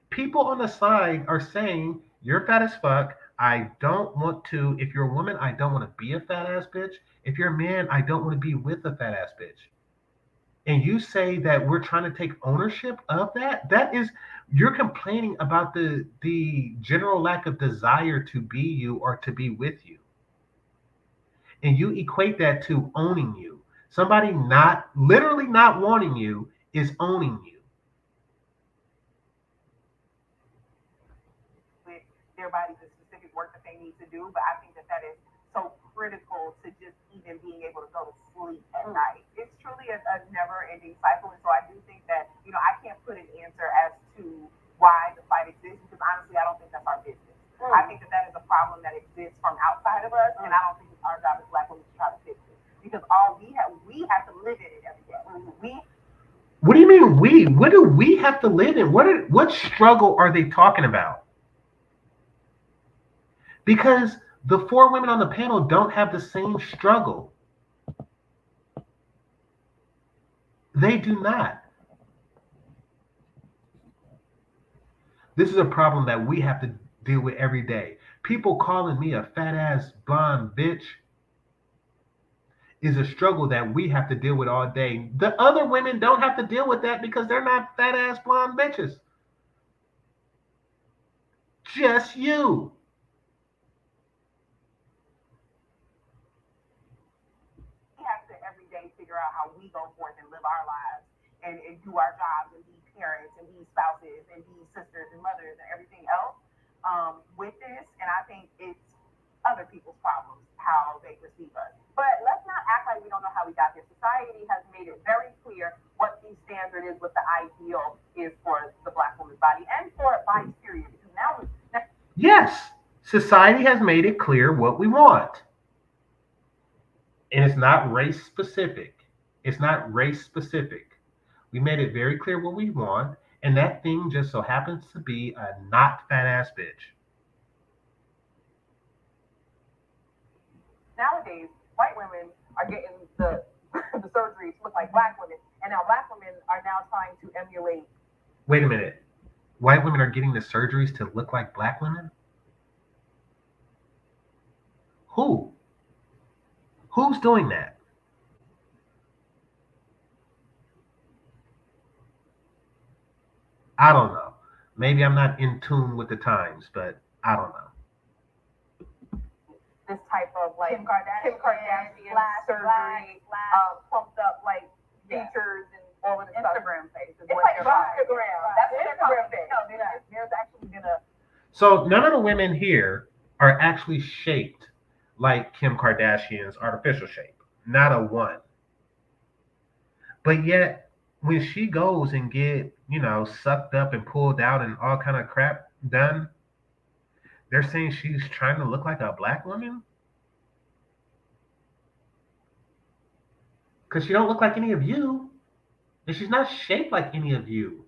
[SPEAKER 1] People on the side are saying, you're fat as fuck. I don't want to, if you're a woman, I don't want to be a fat ass bitch. If you're a man, I don't want to be with a fat ass bitch. And you say that we're trying to take ownership of that? You're complaining about the general lack of desire to be you or to be with you. And you equate that to owning you. Somebody literally not wanting you is owning you.
[SPEAKER 3] With their bodies, the specific work that they need to do, but I think that is so critical to just even being able to go to sleep at night. It's truly a never-ending cycle, and so I do think that I can't put an answer as to why the fight exists because honestly, I don't think that's our business. I think that is a problem that exists from outside of us, and I don't think it's our job as Black women to try to fix it because all we have to live in it every day.
[SPEAKER 1] What do you mean we? What do we have to live in? What struggle are they talking about? Because the four women on the panel don't have the same struggle. They do not. This is a problem that we have to deal with every day. People calling me a fat ass blonde bitch is a struggle that we have to deal with all day. The other women don't have to deal with that because they're not fat ass blonde bitches. Just you.
[SPEAKER 3] We have to every day figure out how we go forth and live our lives and do our jobs and be parents and be spouses and be sisters and mothers and everything else with this. And I think it's other people's problems how they perceive us. But let's not act like we don't know how we got here. Society has made it very clear what the standard is, what the ideal is for the Black woman's body and for bodies, period. Because now,
[SPEAKER 1] yes, society has made it clear what we want. And it's not race specific. It's not race specific. We made it very clear what we want, and that thing just so happens to be a not fat ass bitch.
[SPEAKER 3] Nowadays, white women are getting the the surgery to look like Black women, and now Black women are now trying to emulate.
[SPEAKER 1] Wait a minute. White women are getting the surgeries to look like Black women? Who? Who's doing that? I don't know. Maybe I'm not in tune with the times, but I don't know.
[SPEAKER 3] This type of like Kim Kardashian surgery, pumped up like features and all of the Instagram faces. It's like Instagram. That's what Instagram thing. There's actually gonna.
[SPEAKER 1] So none of the women here are actually shaped like Kim Kardashian's artificial shape. Not a one. But yet, when she goes and get, sucked up and pulled out and all kind of crap done, they're saying she's trying to look like a Black woman? Because she don't look like any of you. And she's not shaped like any of you.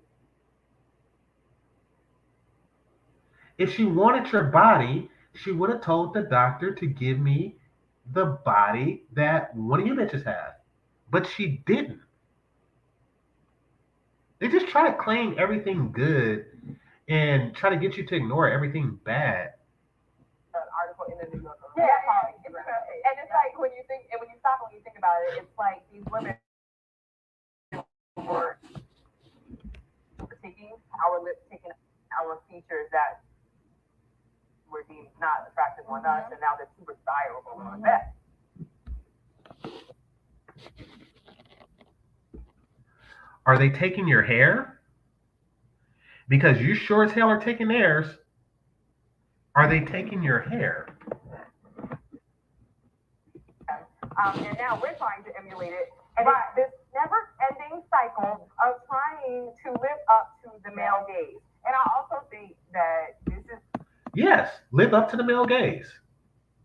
[SPEAKER 1] If she wanted your body, she would have told the doctor to give me the body that one of you bitches have. But she didn't. They just try to claim everything good and try to get you to ignore everything bad.
[SPEAKER 3] An article in the New Yorker.
[SPEAKER 2] Yeah, and it's like when you think about it, it's like these women were taking our features that were deemed not attractive on us, and now they're super desirable on that.
[SPEAKER 1] Are they taking your hair? Because you sure as hell are taking theirs. Are they taking your hair?
[SPEAKER 2] And now we're trying to emulate it, and it's this never-ending cycle of trying to live up to the male gaze. And I also think that this is
[SPEAKER 1] Yes, live up to the male gaze.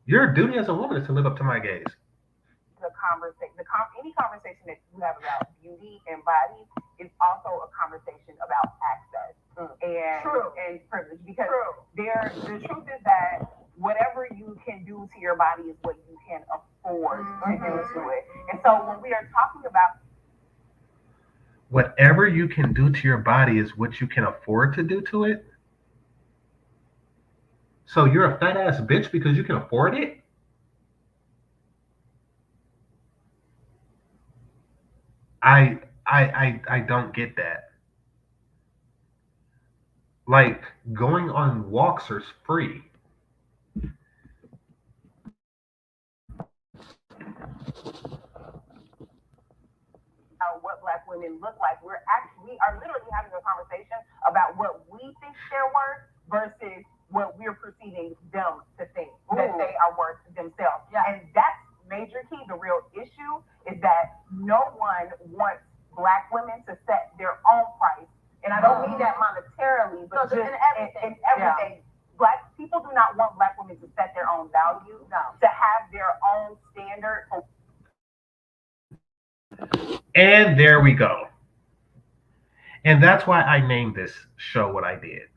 [SPEAKER 1] Your duty as a woman is to live up to my gaze.
[SPEAKER 2] the conversation. Any conversation that you have about beauty and body is also a conversation about access and privilege. Because the truth is that whatever you can do to your body is what you can afford to do to it. And so when we are talking about
[SPEAKER 1] Whatever you can do to your body is what you can afford to do to it. So you're a fat ass bitch because you can afford it? I don't get that. Like going on walks is free.
[SPEAKER 2] what Black women look like, we are literally having a conversation about what we think they're worth versus what we're perceiving them to think that they are worth themselves. Yeah. And that's major key. The real issue is that no one wants Black women to set their own price. And I don't mean that monetarily, but just in everything. Yeah. Black people do not want Black women to set their own value, to have their own standard.
[SPEAKER 1] And there we go. And that's why I named this show what I did.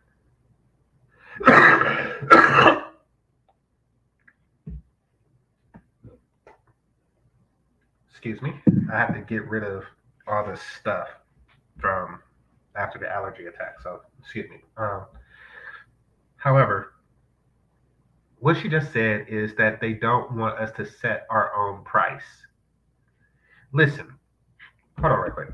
[SPEAKER 1] Excuse me. I have to get rid of all this stuff from after the allergy attack. So, excuse me. However, what she just said is that they don't want us to set our own price. Listen, hold on right quick.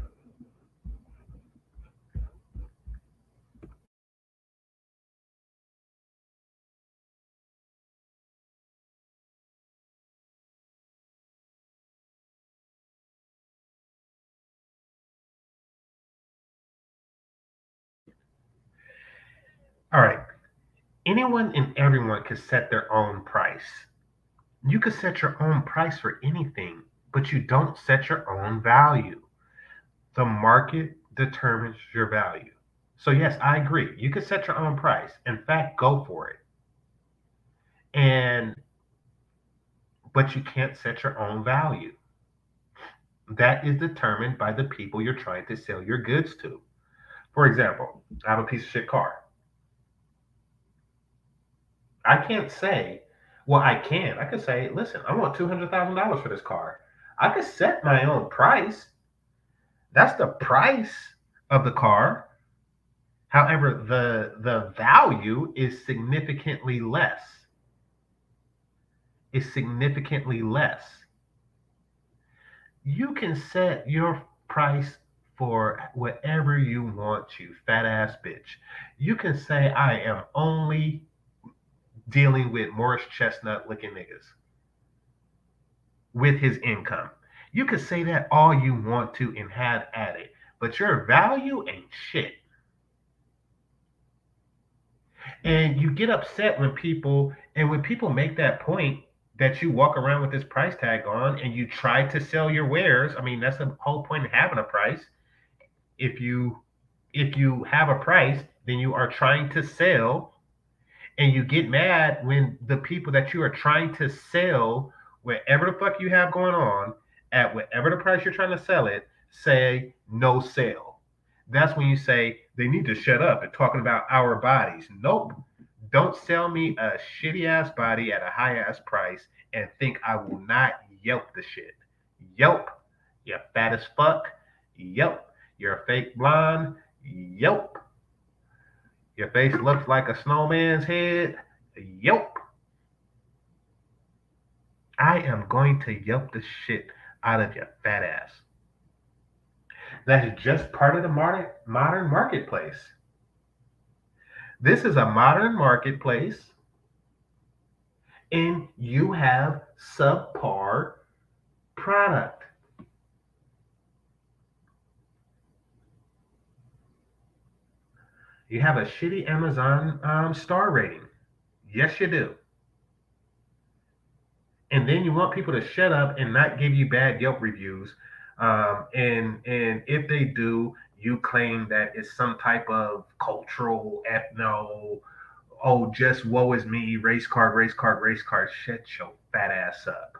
[SPEAKER 1] All right. Anyone and everyone can set their own price. You can set your own price for anything, but you don't set your own value. The market determines your value. So, yes, I agree. You can set your own price. In fact, go for it. And but you can't set your own value. That is determined by the people you're trying to sell your goods to. For example, I have a piece of shit car. I can't say, well, I can. I could say, listen, I want $200,000 for this car. I could set my own price. That's the price of the car. However, the value is significantly less. Is significantly less. You can set your price for whatever you want, you fat ass bitch. You can say I am only dealing with Morris Chestnut looking niggas with his income. You can say that all you want to and have at it, but your value ain't shit. And you get upset when people make that point that you walk around with this price tag on and you try to sell your wares. I mean, that's the whole point of having a price. If you have a price, then you are trying to sell, and you get mad when the people that you are trying to sell whatever the fuck you have going on at whatever the price you're trying to sell it say no sale. That's when you say they need to shut up and talking about our bodies. Nope. Don't sell me a shitty ass body at a high ass price and think I will not yelp the shit. Yelp. You fat as fuck. Yelp. You're a fake blonde. Yelp. Your face looks like a snowman's head. Yelp. I am going to yelp the shit out of your fat ass. That's just part of the modern marketplace. This is a modern marketplace, and you have subpar product. You have a shitty Amazon star rating. Yes, you do. And then you want people to shut up and not give you bad Yelp reviews. And if they do, you claim that it's some type of cultural ethno. Oh, just woe is me. Race card, race card, race card. Shut your fat ass up.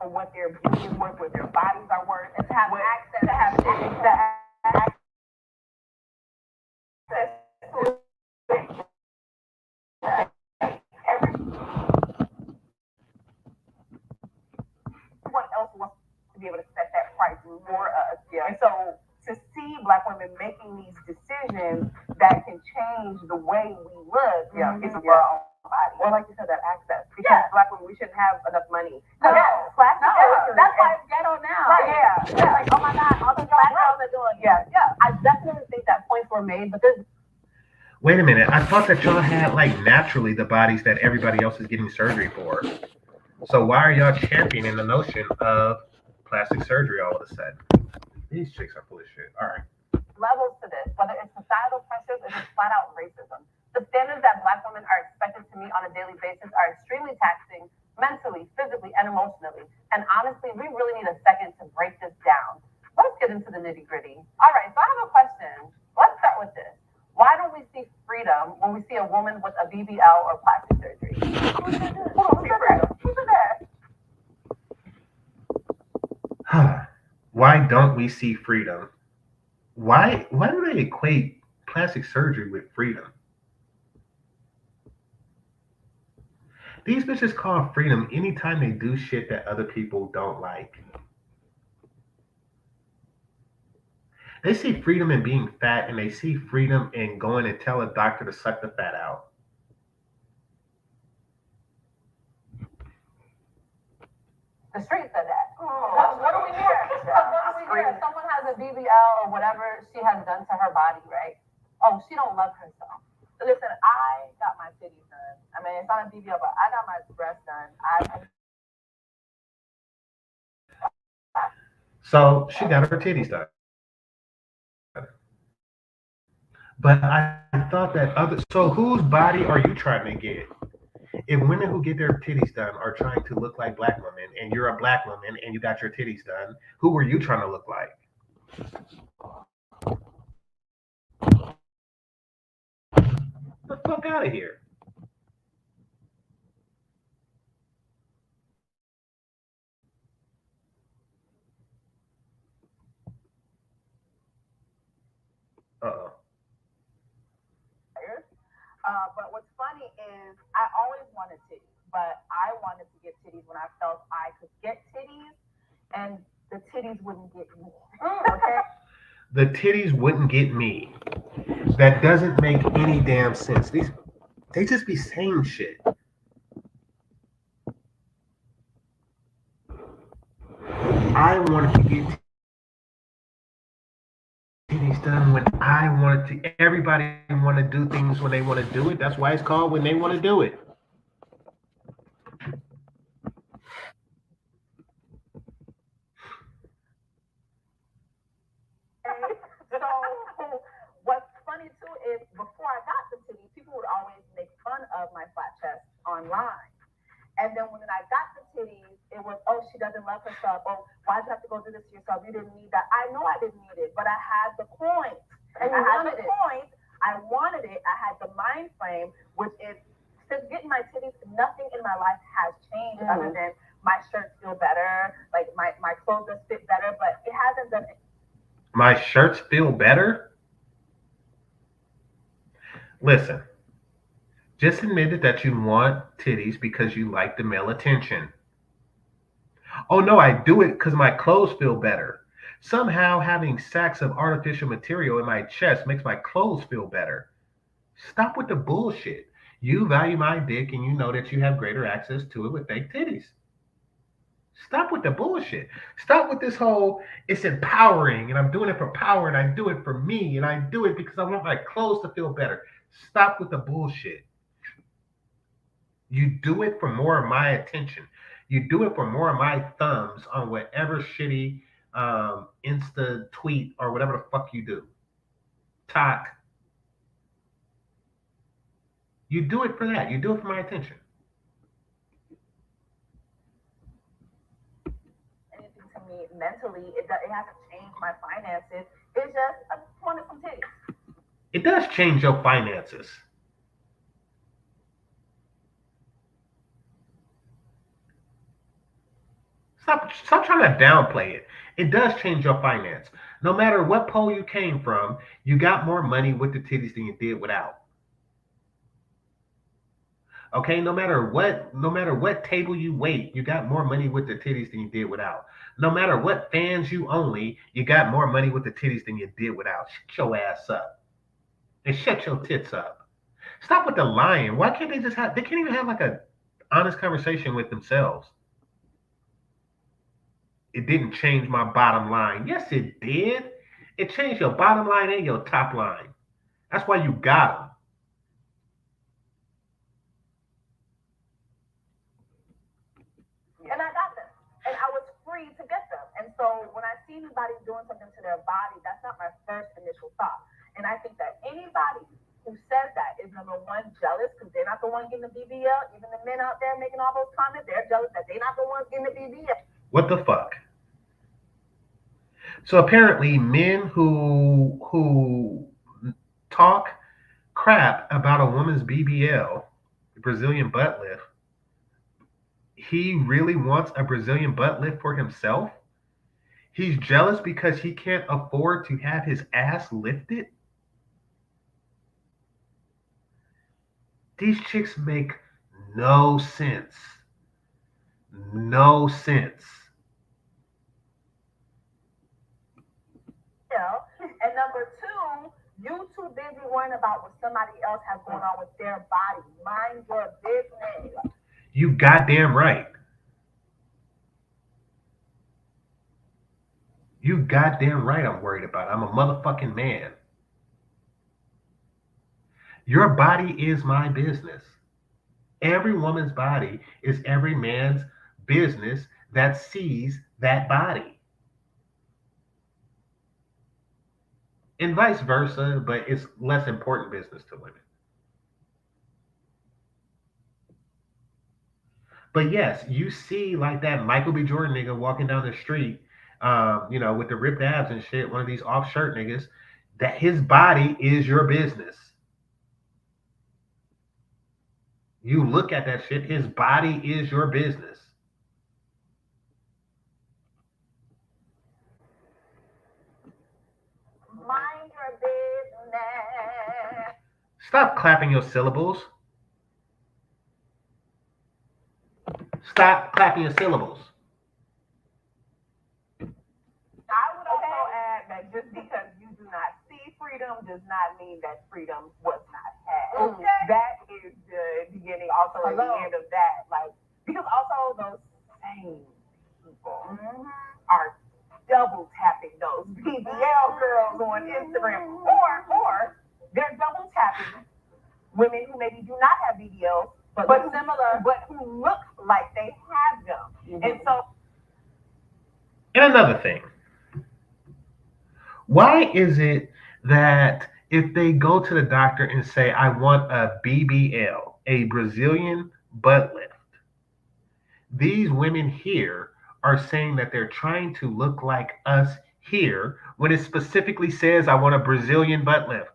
[SPEAKER 3] For what their beauty is worth, what their bodies are worth,
[SPEAKER 2] And to have
[SPEAKER 3] what,
[SPEAKER 2] access
[SPEAKER 3] to have access to everyone else wants to be able to set that price for us.
[SPEAKER 2] Yeah.
[SPEAKER 3] And so to see Black women making these decisions that can change the way we look is for our own body.
[SPEAKER 2] Or like you said, that access.
[SPEAKER 3] Because Black women, we shouldn't have enough money.
[SPEAKER 2] No,
[SPEAKER 3] Plastic surgery.
[SPEAKER 2] that's why it's ghetto now.
[SPEAKER 3] Right, yeah.
[SPEAKER 2] Like, oh my God, all the black girls are doing it.
[SPEAKER 3] Yeah.
[SPEAKER 2] I definitely think that points were made, but there's
[SPEAKER 1] Wait a minute. I thought that y'all had like naturally the bodies that everybody else is getting surgery for. So why are y'all championing the notion of plastic surgery all of a sudden? These chicks are full of shit. All right.
[SPEAKER 2] levels to this, whether it's societal pressures or just flat out racism. The standards that Black women are expected to meet on a daily basis are extremely taxing mentally, physically, and emotionally. And honestly, we really need a second to break this down. Let's get into the nitty gritty. All right, so I have a question. Let's start with this. Why don't we see freedom when we see a woman with a BBL or plastic surgery? Who said that?
[SPEAKER 1] Why don't we see freedom? Why do they equate plastic surgery with freedom? These bitches call freedom anytime they do shit that other people don't like. They see freedom in being fat, and they see freedom in going and tell a doctor to suck the fat out.
[SPEAKER 2] The street said that. What do we hear? What do we hear? Someone has a BBL or whatever she has done to her body, right? Oh, she don't love herself. So listen, I got my titties done. I mean, it's not a BBL, but I got my breasts done.
[SPEAKER 1] So she got her titties done. But I thought that so whose body are you trying to get? If women who get their titties done are trying to look like Black women, and you're a Black woman and you got your titties done, who are you trying to look like? Get the fuck out of here. Uh-oh.
[SPEAKER 3] But what's funny is I always wanted titties, but I wanted to get titties when I felt I could get titties, and the titties wouldn't get me. Okay?
[SPEAKER 1] The titties wouldn't get me. That doesn't make any damn sense. They just be saying shit. I wanted to get titties done when I wanted to. Everybody want to do things when they want to do it. That's why it's called when they want to do it.
[SPEAKER 3] So what's funny too is before I got the titties, people would always make fun of my flat chest online. And then when I got the titties, it was, oh, she doesn't love herself. Oh, why'd you have to go do this to yourself? You didn't need that. I know I didn't need it, but I had the point.
[SPEAKER 2] And
[SPEAKER 3] I
[SPEAKER 2] you
[SPEAKER 3] had
[SPEAKER 2] wanted
[SPEAKER 3] the
[SPEAKER 2] it.
[SPEAKER 3] point. I wanted it. I had the mind frame, which is since getting my titties, nothing in my life has changed other than my shirts feel better, like my clothes just fit better, but it hasn't done it.
[SPEAKER 1] My shirts feel better? Listen, Just admit it that you want titties because you like the male attention. Oh no, I do it because my clothes feel better. Somehow having sacks of artificial material in my chest makes my clothes feel better. Stop with the bullshit. You value my dick and you know that you have greater access to it with fake titties. Stop with the bullshit. Stop with this whole it's empowering and I'm doing it for power and I do it for me and I do it because I want my clothes to feel better. Stop with the bullshit. You do it for more of my attention. You do it for more of my thumbs on whatever shitty Insta tweet or whatever the fuck you do. Talk. You do it for that. You do it for my attention.
[SPEAKER 3] Anything to me mentally, it hasn't changed my finances. It's just I just wanted some titties.
[SPEAKER 1] It does change your finances. Stop trying to downplay it. It does change your finance. No matter what pole you came from, you got more money with the titties than you did without. Okay, no matter what table you wait, you got more money with the titties than you did without. No matter what fans you only, you got more money with the titties than you did without. Shut your ass up and shut your tits up. Stop with the lying. Why can't they just have? They can't even have like a honest conversation with themselves. It didn't change my bottom line. Yes, it did. It changed your bottom line and your top line. That's why you got them.
[SPEAKER 3] And I got them. And I was free to get them. And so when I see anybody doing something to their body, that's not my first initial thought. And I think that anybody who says that is number one jealous because they're not the one getting the BBL. Even the men out there making all those comments, they're jealous that they're not the ones getting the BBL.
[SPEAKER 1] What the fuck? So apparently, men who talk crap about a woman's BBL, Brazilian butt lift, he really wants a Brazilian butt lift for himself. He's jealous because he can't afford to have his ass lifted. These chicks make no sense. No sense.
[SPEAKER 3] And number two, you too busy worrying about what somebody else has going on with their body. Mind your business.
[SPEAKER 1] You goddamn right. You goddamn right I'm worried about it. I'm a motherfucking man. Your body is my business. Every woman's body is every man's business that sees that body. And vice versa, but it's less important business to women. But yes, you see like that Michael B. Jordan nigga walking down the street, with the ripped abs and shit, one of these off shirt niggas, that his body is your business. You look at that shit, his body is your business.
[SPEAKER 3] Mind your business.
[SPEAKER 1] Stop clapping your syllables. Stop clapping your syllables.
[SPEAKER 3] I would also add that just because you do not see freedom does not mean that freedom was not had. Okay. That is the beginning, also at the end of that. Like, because also those same people are double tapping those BBL girls on Instagram, or they're double tapping women who maybe do not have BBLs, but similar, but who look like they have them. And so,
[SPEAKER 1] and another thing, why is it that if they go to the doctor and say, I want a BBL, a Brazilian butt lift, these women here are saying that they're trying to look like us here when it specifically says, I want a Brazilian butt lift?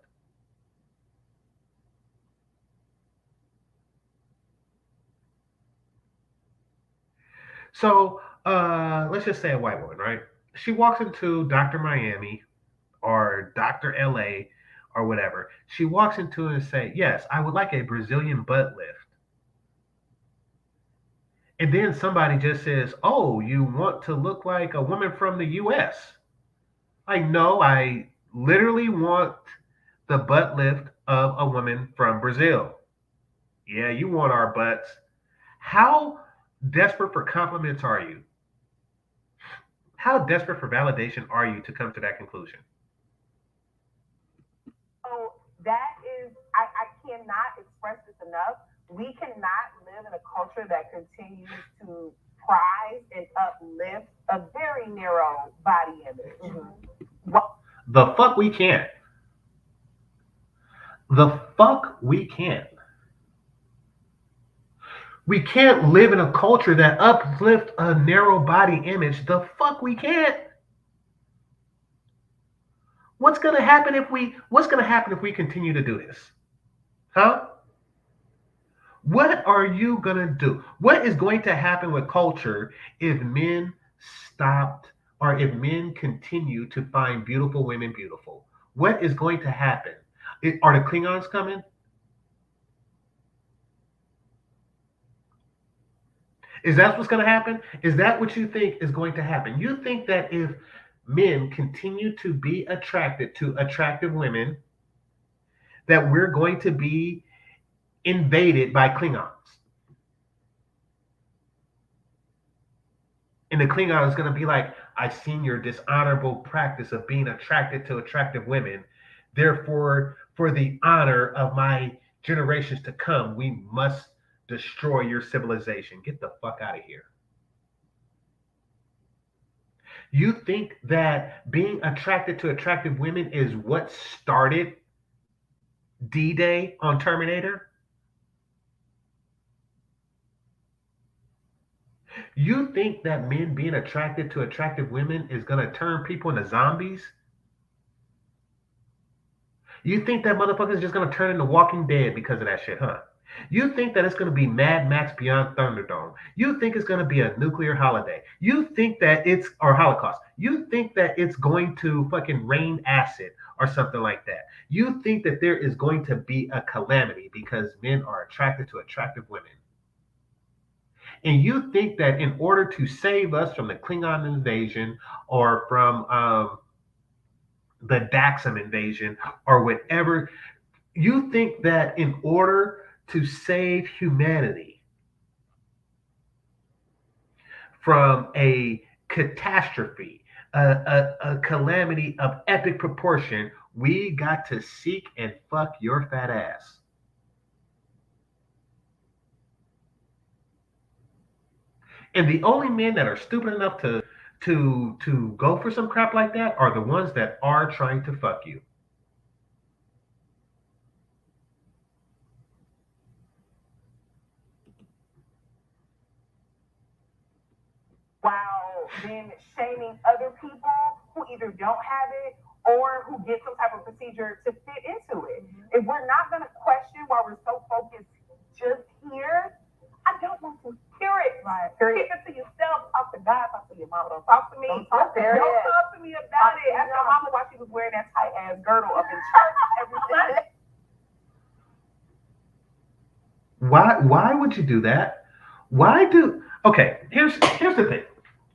[SPEAKER 1] So let's just say a white woman, right? She walks into Dr. Miami or Dr. LA or whatever. She walks into it and say, yes, I would like a Brazilian butt lift. And then somebody just says, oh, you want to look like a woman from the US. Like, no, I literally want the butt lift of a woman from Brazil. Yeah, you want our butts. How desperate for compliments are you? How desperate for validation are you to come to that conclusion?
[SPEAKER 3] So that is, I cannot express this enough. We cannot live in a culture that continues to prize and uplift a very narrow body image.
[SPEAKER 1] The fuck we can't. The fuck we can't. We can't live in a culture that uplifts a narrow body image. The fuck we can't. What's gonna happen if we continue to do this? Huh? What are you gonna do? What is going to happen with culture if men stopped or if men continue to find beautiful women beautiful? What is going to happen? Are the Klingons coming? Is that what's going to happen? Is that what you think is going to happen? You think that if men continue to be attracted to attractive women, that we're going to be invaded by Klingons? And the Klingon is going to be like, I've seen your dishonorable practice of being attracted to attractive women. Therefore, for the honor of my generations to come, we must destroy your civilization. Get the fuck out of here. You think that being attracted to attractive women is what started D-Day on Terminator? You think that men being attracted to attractive women is going to turn people into zombies? You think that motherfucker is just going to turn into Walking Dead because of that shit, huh? You think that it's going to be Mad Max Beyond Thunderdome. You think it's going to be a nuclear holiday. You think that it's, or Holocaust. You think that it's going to fucking rain acid or something like that. You think that there is going to be a calamity because men are attracted to attractive women. And you think that in order to save us from the Klingon invasion or from the Daxam invasion or whatever, you think that in order to save humanity from a catastrophe, a calamity of epic proportion, we got to seek and fuck your fat ass. And the only men that are stupid enough to go for some crap like that are the ones that are trying to fuck you.
[SPEAKER 3] While then shaming other people who either don't have it or who get some type of procedure to fit into it. If we're not going to question why we're so focused just here, I don't want to hear it. Right. Keep it to yourself. Talk to God. Talk to your mama. Don't talk to me. Don't talk to me about it. Ask my mama why she was wearing that tight ass girdle up in church every Sunday.
[SPEAKER 1] Why would you do that? Okay, here's the thing.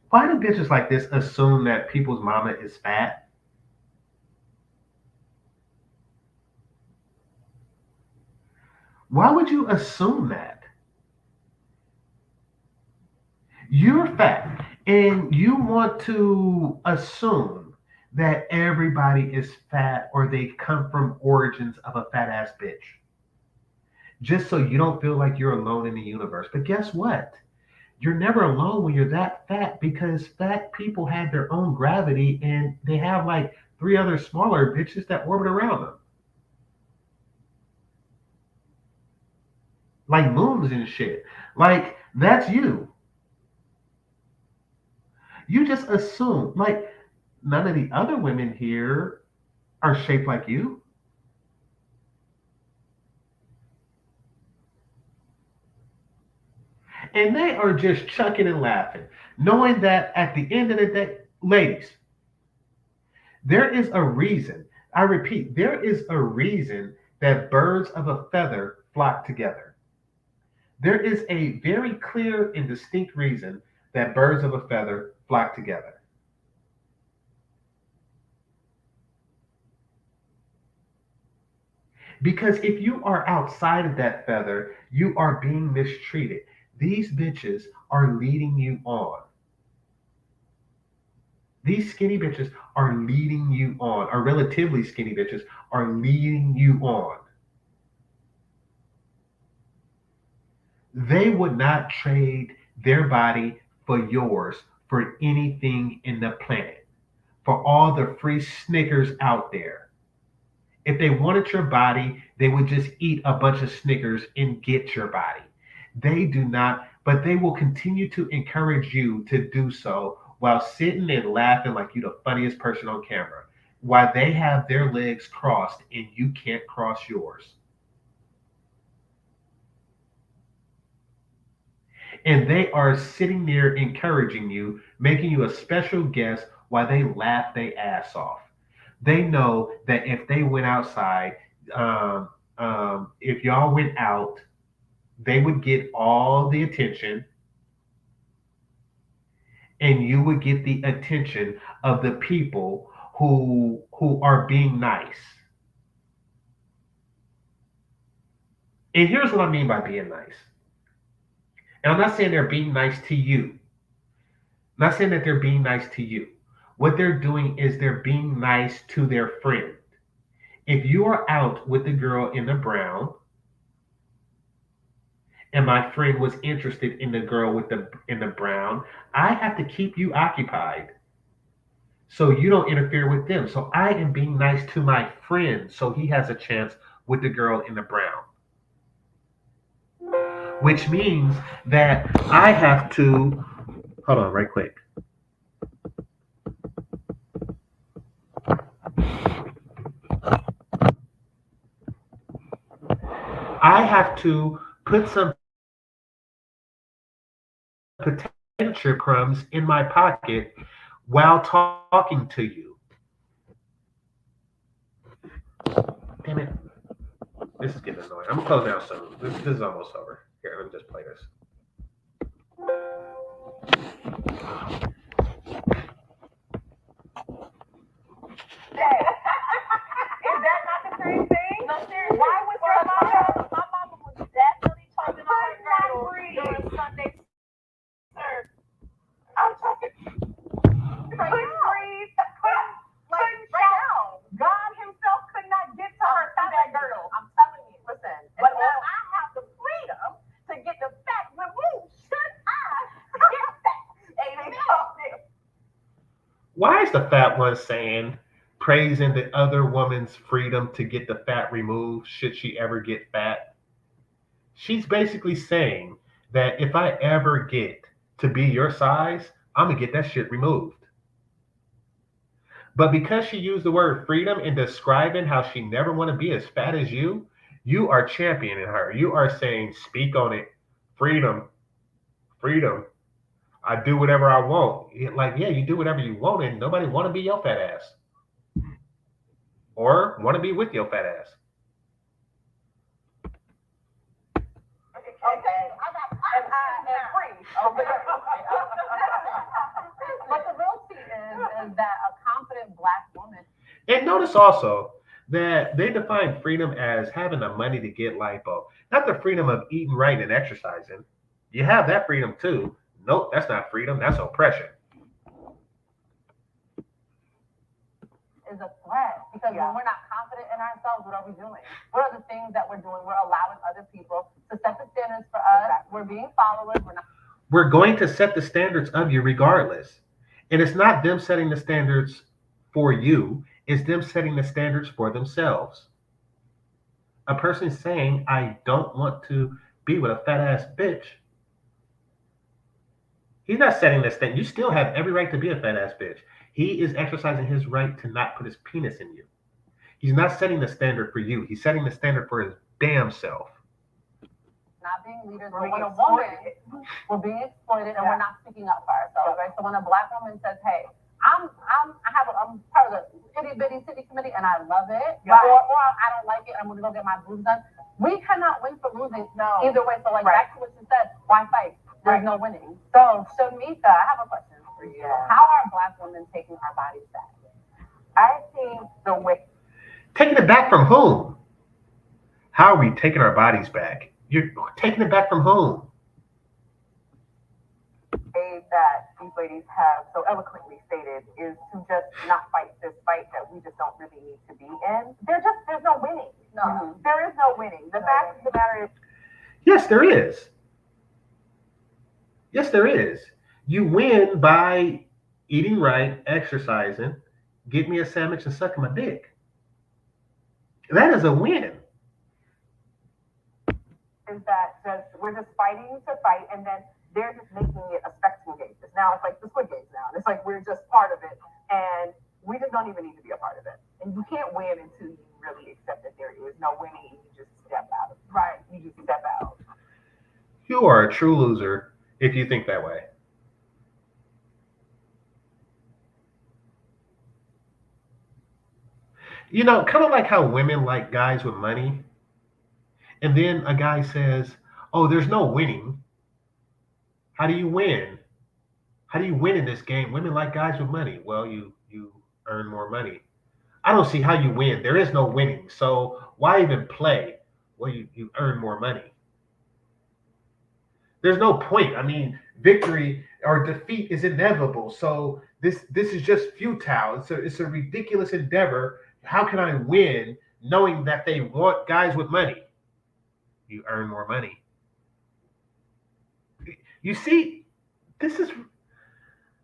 [SPEAKER 1] Why do bitches like this assume that people's mama is fat? Why would you assume that? You're fat and you want to assume that everybody is fat or they come from origins of a fat ass bitch. Just so you don't feel like you're alone in the universe. But guess what? You're never alone when you're that fat because fat people have their own gravity and they have like 3 other smaller bitches that orbit around them. Like moons and shit. Like, that's you. You just assume, like, none of the other women here are shaped like you. And they are just chucking and laughing, knowing that at the end of the day, ladies, there is a reason. I repeat, there is a reason that birds of a feather flock together. There is a very clear and distinct reason that birds of a feather flock together. Because if you are outside of that feather, you are being mistreated. These bitches are leading you on. These skinny bitches are leading you on, or relatively skinny bitches are leading you on. They would not trade their body for yours for anything in the planet, for all the free Snickers out there. If they wanted your body, they would just eat a bunch of Snickers and get your body. They do not, but they will continue to encourage you to do so while sitting and laughing like you're the funniest person on camera, while they have their legs crossed and you can't cross yours. And they are sitting there encouraging you, making you a special guest while they laugh their ass off. They know that if they went outside, if y'all went out, they would get all the attention, and you would get the attention of the people who are being nice. And here's what I mean by being nice. And I'm not saying they're being nice to you. I'm not saying that they're being nice to you. What they're doing is they're being nice to their friend. If you are out with the girl in the brown, and my friend was interested in the girl with the in the brown, I have to keep you occupied so you don't interfere with them. So I am being nice to my friend so he has a chance with the girl in the brown. Which means that I have to hold on right quick. I have to put some potato chip crumbs in my pocket while talking to you. Damn it. This is getting annoying. I'm gonna close down soon. This is almost over. Here, let me just play this.
[SPEAKER 3] Is that not the same thing? No, seriously. Why was your mama? My mama was definitely talking about her girdle during Sunday service. I'm talking. Couldn't breathe. Couldn't shout. God Himself could not get to her through that girdle. I'm telling you. Listen. But now I have the freedom to get the fat removed. Should I get fat? Amen.
[SPEAKER 1] Why is the fat one saying, praising the other woman's freedom to get the fat removed should she ever get fat? She's basically saying that if I ever get to be your size, I'm going to get that shit removed. But because she used the word freedom in describing how she never want to be as fat as you are championing her. You are saying, speak on it. Freedom. Freedom. I do whatever I want. Like, yeah, you do whatever you want, and nobody want to be your fat ass. Or want to be with your fat ass.
[SPEAKER 3] Okay, I got and free. Okay.
[SPEAKER 2] But the real key is that a confident Black woman.
[SPEAKER 1] And notice also that they define freedom as having the money to get lipo, not the freedom of eating right and exercising. You have that freedom too. Nope, that's not freedom, that's oppression.
[SPEAKER 2] Is a threat because when we're not confident in ourselves, what are we doing? What are the things that we're doing? We're allowing other people to set the standards for us. Exactly. We're being followers.
[SPEAKER 1] We're going to set the standards of you regardless. And it's not them setting the standards for you, it's them setting the standards for themselves. A person saying, I don't want to be with a fat ass bitch. He's not setting this thing. You still have every right to be a fat ass bitch. He is exercising his right to not put his penis in you. He's not setting the standard for you. He's setting the standard for his damn self.
[SPEAKER 2] Not being leaders, but when a woman, we're being exploited and we're not speaking up for ourselves, right? So when a Black woman says, "Hey, I'm part of the itty bitty city committee and I love it,
[SPEAKER 3] Right.
[SPEAKER 2] or I don't like it, I'm gonna go get my boobs done. We cannot win for losing either way. So like back to what you said, why fight? There's no winning. So Shamika, I have a question for you. How are Black women taking our bodies back?
[SPEAKER 3] I think the way
[SPEAKER 1] Taking it back from whom? How are we taking our bodies back? You're taking it back from whom?
[SPEAKER 3] that these ladies have so eloquently stated is to just not fight this fight that we just don't really need to be in. There's no winning. No, there is no winning. The fact of the matter is,
[SPEAKER 1] yes, there is. Yes, there is. You win by eating right, exercising, get me a sandwich and sucking my dick. That is a win.
[SPEAKER 3] is that we're just fighting to fight, and then they're just making it a spectacle game. Now it's like the Squid Games now. It's like we're just part of it, and we just don't even need to be a part of it. And you can't win until you really accept that there is no winning, and you just step out. Right? You just step out.
[SPEAKER 1] You are a true loser if you think that way. You know, kind of like how women like guys with money. And then a guy says, oh, there's no winning. How do you win? How do you win in this game? Women like guys with money. Well, you earn more money. I don't see how you win. There is no winning. So why even play? Well, you earn more money. There's no point. I mean, victory or defeat is inevitable. So this is just futile. It's a ridiculous endeavor. How can I win knowing that they want guys with money? You earn more money. You see, this is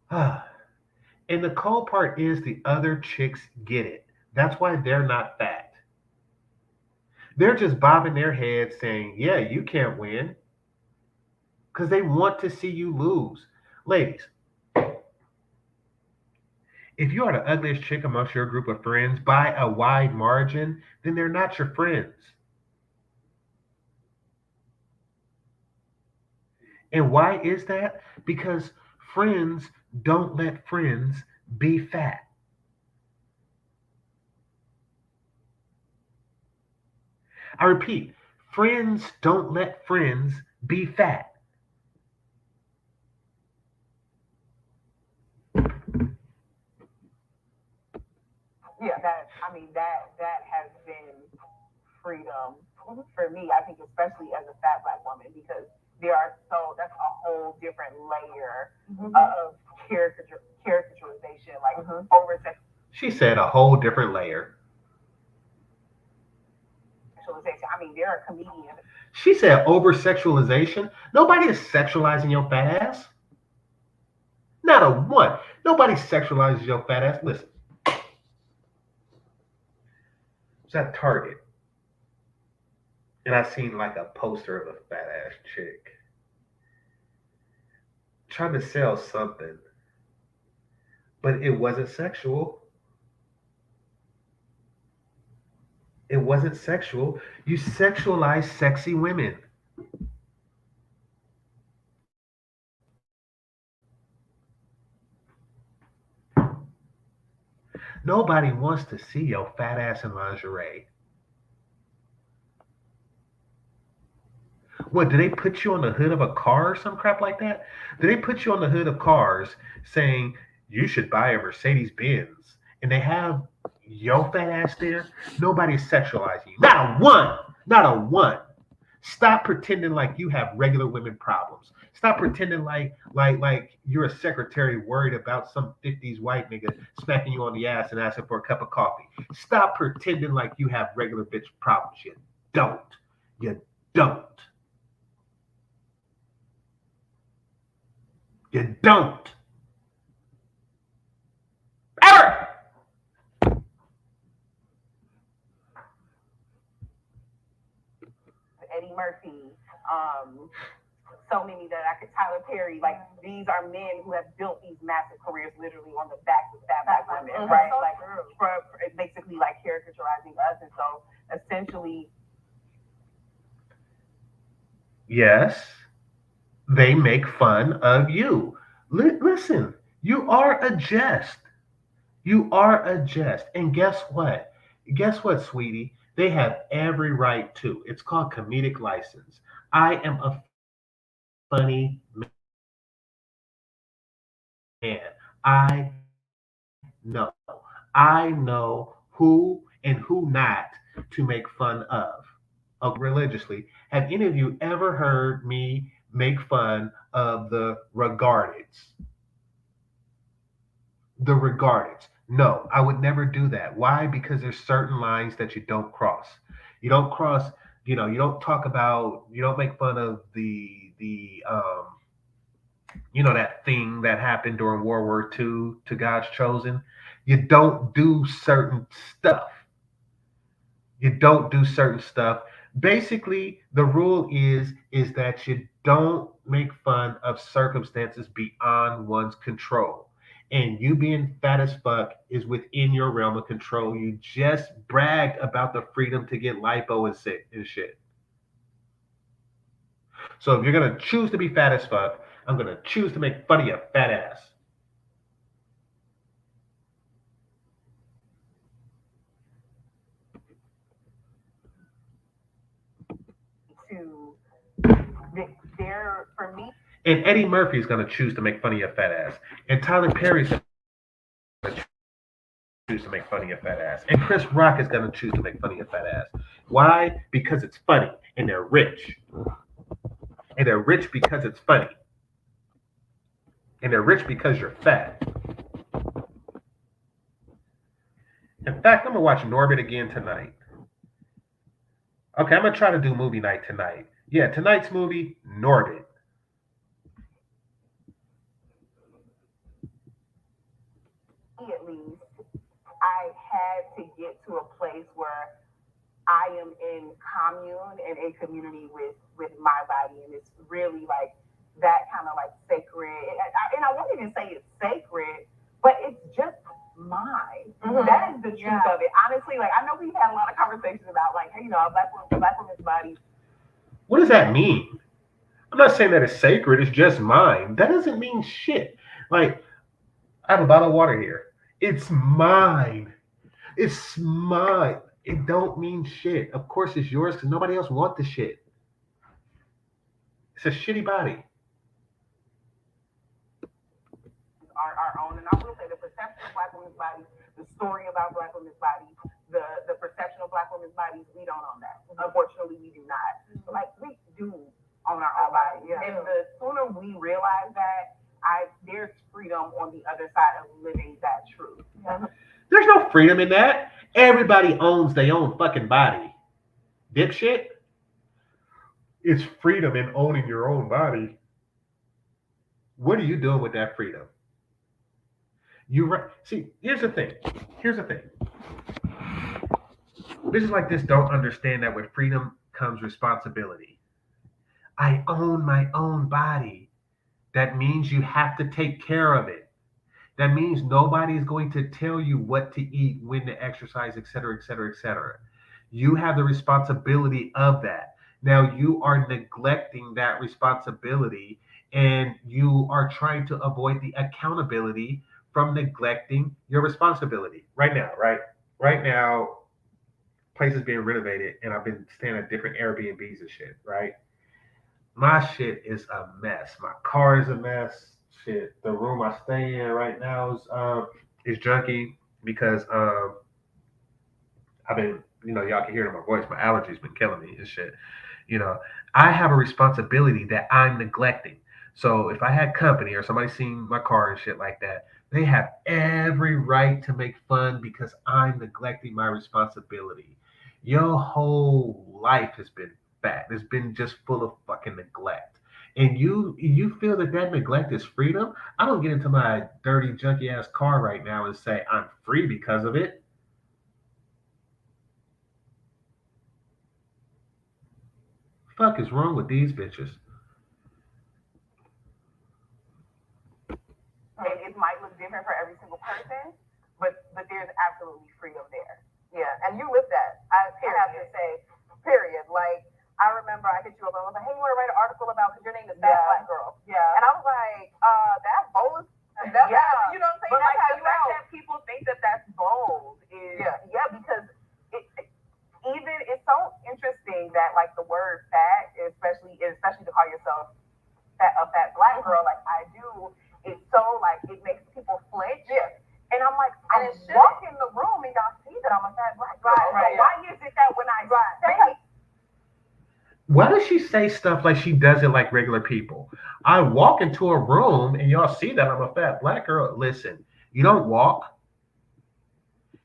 [SPEAKER 1] and the cold part is the other chicks get it. That's why they're not fat. They're just bobbing their heads saying, yeah, you can't win. Because they want to see you lose. Ladies, if you are the ugliest chick amongst your group of friends by a wide margin, then they're not your friends. And why is that? Because friends don't let friends be fat. I repeat, friends don't let friends be fat.
[SPEAKER 3] Yeah, that has been freedom for me. I think especially as a fat Black woman, because that's a whole different layer of caricaturization, like over-sexualization.
[SPEAKER 1] She said a whole different layer.
[SPEAKER 3] I mean, there are comedians.
[SPEAKER 1] She said over-sexualization. Nobody is sexualizing your fat ass. Not a one. Nobody sexualizes your fat ass. Listen. It's at Target. And I seen like a poster of a fat ass chick trying to sell something, but it wasn't sexual. It wasn't sexual. You sexualize sexy women. Nobody wants to see your fat ass in lingerie. What, do they put you on the hood of a car or some crap like that? Do they put you on the hood of cars saying you should buy a Mercedes Benz and they have your fat ass there? Nobody's sexualizing you. Not a one. Not a one. Stop pretending like you have regular women problems. Stop pretending like you're a secretary worried about some 50s white nigga smacking you on the ass and asking for a cup of coffee. Stop pretending like you have regular bitch problems. You don't. You don't. You don't. Ever.
[SPEAKER 3] Eddie Murphy, so many that I could, Tyler Perry, like these are men who have built these massive careers literally on the backs of fat Black women, right? Like for basically like caricaturizing us, and so essentially,
[SPEAKER 1] yes, they make fun of you. Listen, you are a jest. You are a jest. And guess what? Guess what, sweetie? They have every right to. It's called comedic license. I am a funny man. I know. I know who and who not to make fun of. Okay, religiously. Have any of you ever heard me make fun of the regardeds? The regardeds. No, I would never do that. Why? Because there's certain lines that you don't cross. You don't cross, you don't talk about, you don't make fun of that thing that happened during World War II to God's chosen. You don't do certain stuff. You don't do certain stuff. Basically, the rule is that you don't make fun of circumstances beyond one's control. And you being fat as fuck is within your realm of control. You just bragged about the freedom to get lipo and shit. So if you're gonna choose to be fat as fuck, I'm gonna choose to make fun of your fat ass.
[SPEAKER 3] To there for me.
[SPEAKER 1] And Eddie Murphy is gonna choose to make fun of your fat ass. And Tyler Perry's gonna choose to make fun of your fat ass. And Chris Rock is gonna choose to make fun of your fat ass. Why? Because it's funny and they're rich. And they're rich because it's funny. And they're rich because you're fat. In fact, I'm gonna watch Norbit again tonight. Okay, I'm gonna try to do movie night tonight. Yeah, tonight's movie, Norbit.
[SPEAKER 3] At least I had to get to a place where I am in commune and in community with my body, and it's really like that kind of like sacred. And I won't even say it's sacred, but it's just mine. Mm-hmm. That is the truth of it. Honestly, like I know we've had a lot of conversations about like, hey, black women's bodies.
[SPEAKER 1] What does that mean? I'm not saying that it's sacred. It's just mine. That doesn't mean shit. Like I have a bottle of water here. It's mine. It's mine. It don't mean shit. Of course it's yours because nobody else wants the shit. It's a shitty body.
[SPEAKER 3] Our own, and I will say the perception of black women's bodies, the story about black women's bodies, the perception of black women's bodies, we don't own that. Unfortunately, we do not. So, like we do own our own bodies, and the sooner we realize that, there's freedom on the other side of living that truth.
[SPEAKER 1] There's no freedom in that. Everybody owns their own fucking body. Dipshit. It's freedom in owning your own body. What are you doing with that freedom? See, here's the thing. Bitches like this don't understand that with freedom comes responsibility. I own my own body. That means you have to take care of it. That means nobody is going to tell you what to eat, when to exercise, etc., etc., etc. You have the responsibility of that. Now you are neglecting that responsibility and you are trying to avoid the accountability from neglecting your responsibility. Right now, right? Right now, places being renovated and I've been staying at different Airbnbs and shit, right? My shit is a mess. My car is a mess. Shit, the room I stay in right now is junky because I've been, y'all can hear it in my voice. My allergies been killing me and shit. You know, I have a responsibility that I'm neglecting. So if I had company or somebody seen my car and shit like that, they have every right to make fun because I'm neglecting my responsibility. Your whole life has been fat. It's been just full of fucking neglect. And you feel that neglect is freedom? I don't get into my dirty, junky ass car right now and say I'm free because of it. Fuck is wrong with these bitches?
[SPEAKER 3] And it might look different for every single person, but there's absolutely freedom there. Yeah, and you live that. I have to say, period. Like I remember I hit you up and I was like, hey, you want to write an article about because your name is Fat Black Girl. Yeah. And I was like, that bold. You know what I'm saying? But like the fact that people think that yourself a fat black girl like I do, it's so like it makes people flinch. Yeah. And I'm like, I walk in the room and y'all see that I'm a fat black girl. Right. So why is it that when I say
[SPEAKER 1] why does she say stuff like she does it like regular people? I walk into a room and y'all see that I'm a fat black girl. Listen, you don't walk.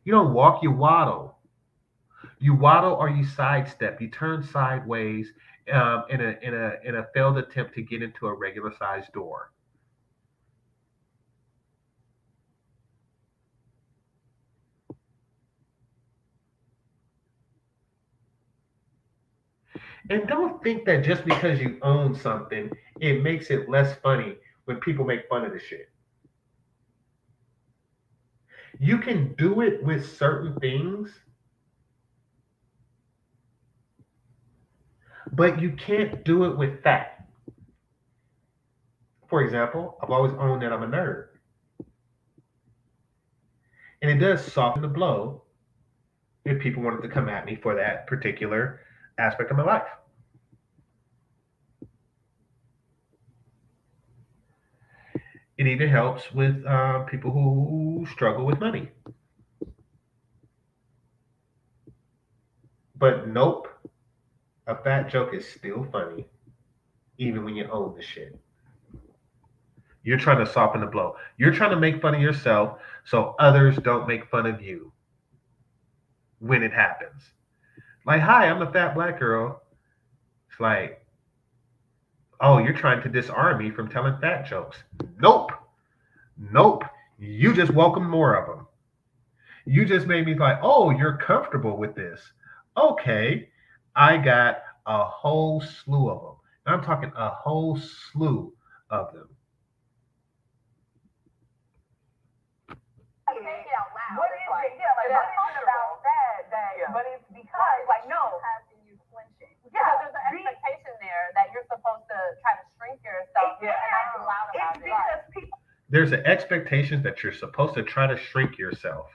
[SPEAKER 1] You don't walk, you waddle. You waddle or you sidestep. You turn sideways in a failed attempt to get into a regular sized door. And don't think that just because you own something, it makes it less funny when people make fun of the shit. You can do it with certain things, but you can't do it with that. For example, I've always owned that I'm a nerd. And it does soften the blow if people wanted to come at me for that particular aspect of my life. It even helps with people who struggle with money. But nope, a fat joke is still funny, even when you own the shit. You're trying to soften the blow. You're trying to make fun of yourself so others don't make fun of you when it happens. Like, hi, I'm a fat black girl. It's like, oh, you're trying to disarm me from telling fat jokes. Nope. Nope. You just welcome more of them. You just made me like, oh, you're comfortable with this. Okay. I got a whole slew of them. And I'm talking a whole slew of them.
[SPEAKER 3] say it out loud? What is it? Yeah, like what is it about that? But it's because like no. You flinching.
[SPEAKER 2] Yeah, there's an expectation there that you're supposed to try to shrink yourself and not be loud about it.
[SPEAKER 3] Because people.
[SPEAKER 1] There's an expectation that you're supposed to try to shrink yourself.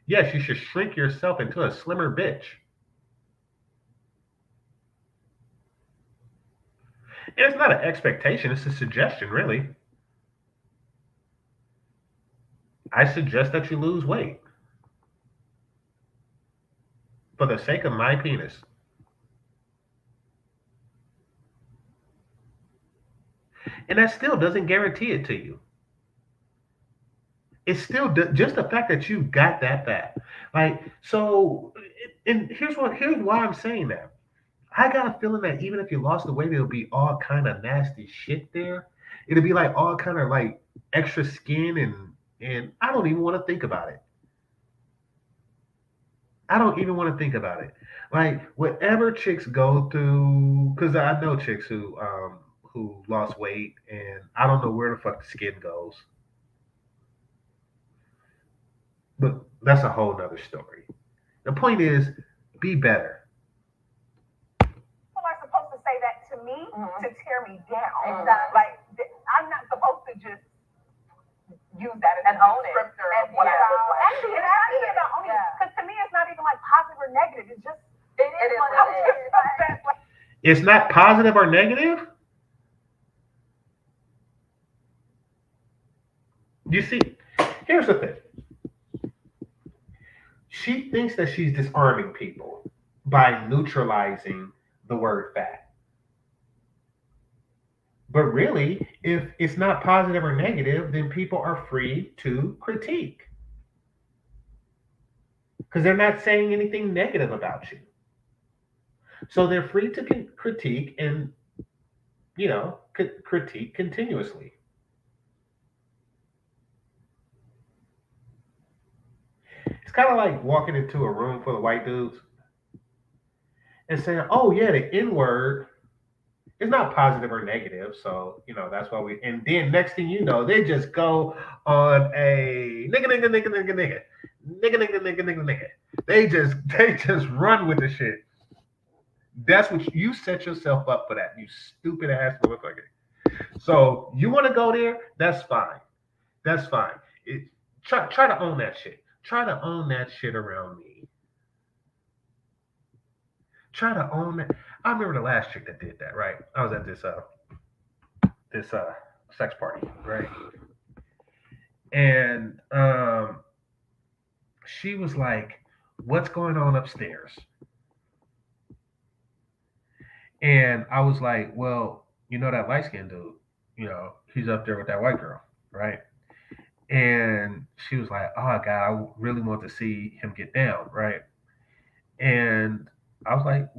[SPEAKER 1] Yes, you should shrink yourself into a slimmer bitch. And it's not an expectation, it's a suggestion, really. I suggest that you lose weight for the sake of my penis. And that still doesn't guarantee it to you. It's still just the fact that you got that fat. Like, so, and here's why I'm saying that. I got a feeling that even if you lost the weight, it'll be all kind of nasty shit there. It'll be like all kind of like extra skin and I don't even want to think about it. I don't even want to think about it. Like whatever chicks go through, because I know chicks who lost weight and I don't know where the fuck the skin goes. But that's a whole nother story. The point is, be better.
[SPEAKER 3] People are supposed to say that to me to tear me down. Exactly. Like I'm not supposed to just use that as a descriptor of what I look like. Actually, it's not even about owning it, because to me, it's not even like positive or negative. It's just it is what it is.
[SPEAKER 1] It's not positive or negative. You see, here's the thing. She thinks that she's disarming people by neutralizing the word fat. But really, if it's not positive or negative, then people are free to critique. Because they're not saying anything negative about you. So they're free to critique and, critique continuously. It's kind of like walking into a room full of white dudes and saying, oh, yeah, the N word is not positive or negative. So, that's why and then next thing you know, they just go on a nigga, nigga, nigga, nigga, nigga, nigga, nigga, nigga, nigga, nigga. They just run with the shit. That's what you set yourself up for that, you stupid ass motherfucker. So you want to go there? That's fine. That's fine. Try to own that shit. Try to own that shit around me. Try to own that. I remember the last chick that did that, right? I was at this sex party, right? And she was like, "What's going on upstairs?" And I was like, "Well, you know that light skinned dude, he's up there with that white girl, right?" And she was like, "Oh God, I really want to see him get down, right?" And I was like,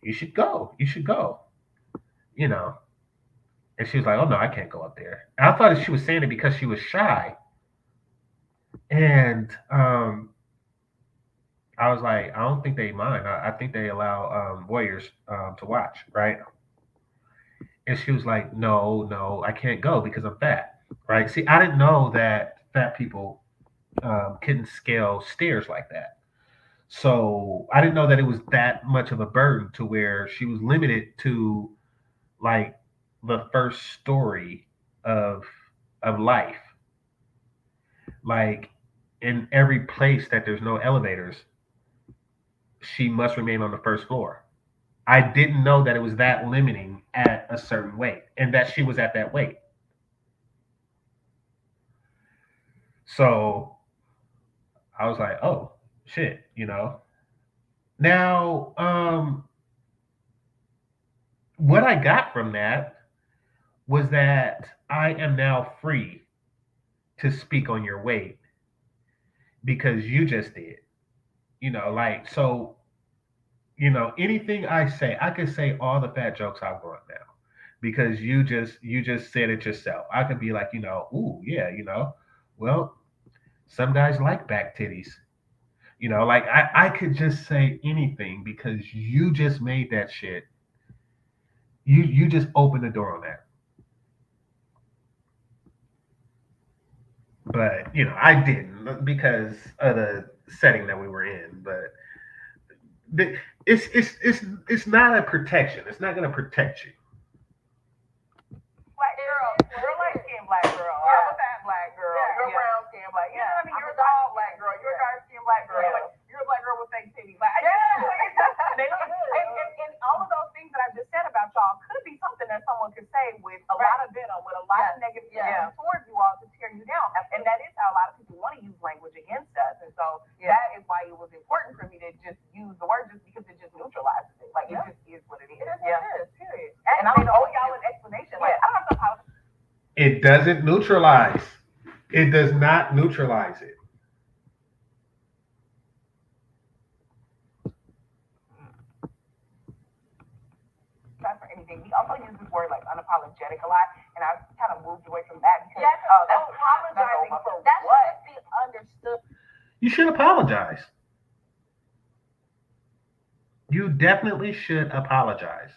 [SPEAKER 1] "You should go. You should go." You know. And she was like, "Oh no, I can't go up there." And I thought that she was saying it because she was shy. And I was like, "I don't think they mind. I think they allow warriors to watch, right?" And she was like, "No, no, I can't go because I'm fat, right?" See, I didn't know that fat people couldn't scale stairs like that. So I didn't know that it was that much of a burden to where she was limited to like the first story of life. Like in every place that there's no elevators, she must remain on the first floor. I didn't know that it was that limiting at a certain weight and that she was at that weight. So I was like, oh shit. Now, what I got from that was that I am now free to speak on your weight because you just did. Like so, anything I say, I could say all the fat jokes I want now because you just said it yourself. I could be like, ooh, yeah, well, some guys like back titties. Like I could just say anything because you just made that shit. You just opened the door on that. But I didn't because of the setting that we were in. But it's not a protection. It's not going to protect you.
[SPEAKER 3] Black girl, you're a light skinned black girl. I'm a fat black girl. You're a brown skinned black. You know what I mean? You're a tall black girl. You're a dark skinned black girl. Like, you're a black girl with fake titties. Like, and all of those things that I just said about y'all could be something that someone could say with a lot of venom, with a lot of negativity towards you all to tear you down. And that is how a lot of people want to use language against us. And so that is why it was important for me to just use the word just because it just neutralizes it. Like, it just is what it is. It is what it is, period. And I don't owe y'all an explanation. Like, I don't have to apologize.
[SPEAKER 1] It doesn't neutralize. It does not neutralize it.
[SPEAKER 3] For anything. We also use this word like unapologetic a lot, and I've kind of moved away from that because that's apologizing for that what? Should be understood.
[SPEAKER 1] You should apologize. You definitely should apologize.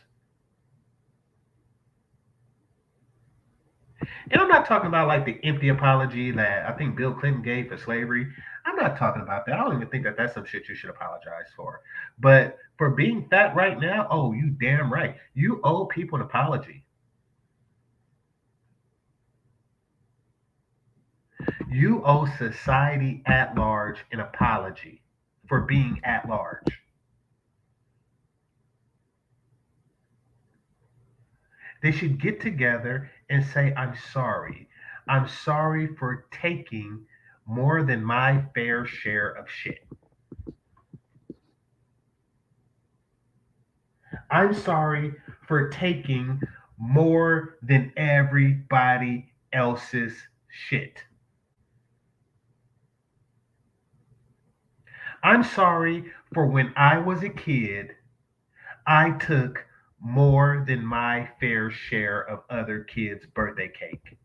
[SPEAKER 1] And I'm not talking about like the empty apology that I think Bill Clinton gave for slavery. I'm not talking about that. I don't even think that that's some shit you should apologize for. But for being fat right now, oh, you damn right. You owe people an apology. You owe society at large an apology for being at large. They should get together and say, I'm sorry. I'm sorry for taking more than my fair share of shit. I'm sorry for taking more than everybody else's shit. I'm sorry for when I was a kid, I took more than my fair share of other kids' birthday cake.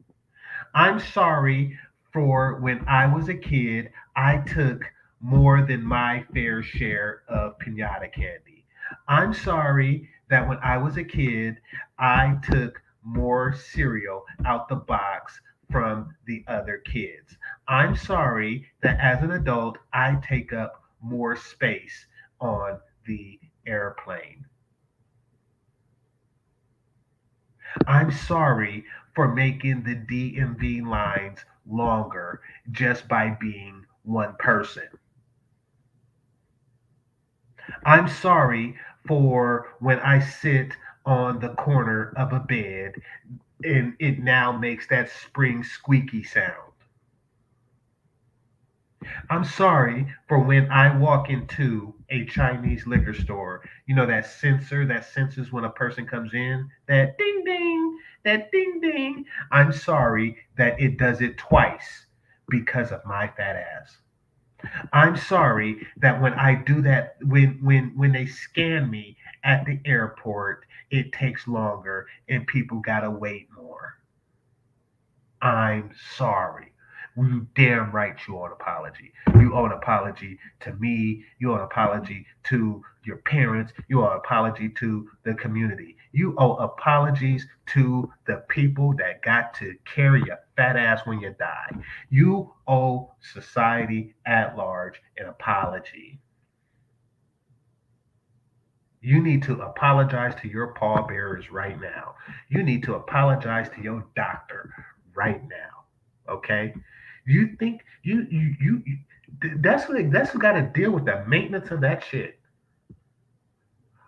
[SPEAKER 1] I'm sorry for when I was a kid, I took more than my fair share of pinata candy. I'm sorry that when I was a kid, I took more cereal out the box from the other kids. I'm sorry that as an adult, I take up more space on the airplane. I'm sorry for making the DMV lines longer just by being one person. I'm sorry for when I sit on the corner of a bed and it now makes that spring squeaky sound. I'm sorry for when I walk into a Chinese liquor store. You know that sensor that senses when a person comes in? That ding ding, that ding ding. I'm sorry that it does it twice because of my fat ass. I'm sorry that when I do that, when they scan me at the airport, it takes longer and people gotta wait more. I'm sorry. You damn right you owe an apology. You owe an apology to me. You owe an apology to your parents. You owe an apology to the community. You owe apologies to the people that got to carry your fat ass when you die. You owe society at large an apology. You need to apologize to your pallbearers right now. You need to apologize to your doctor right now. Okay? You think that's who got to deal with the maintenance of that shit.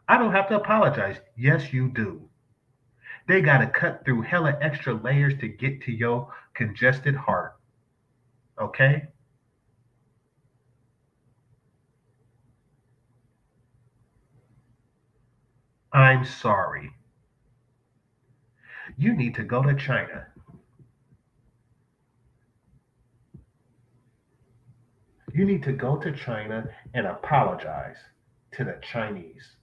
[SPEAKER 1] I don't have to apologize. Yes, you do. They got to cut through hella extra layers to get to your congested heart. Okay? I'm sorry. You need to go to China. You need to go to China and apologize to the Chinese.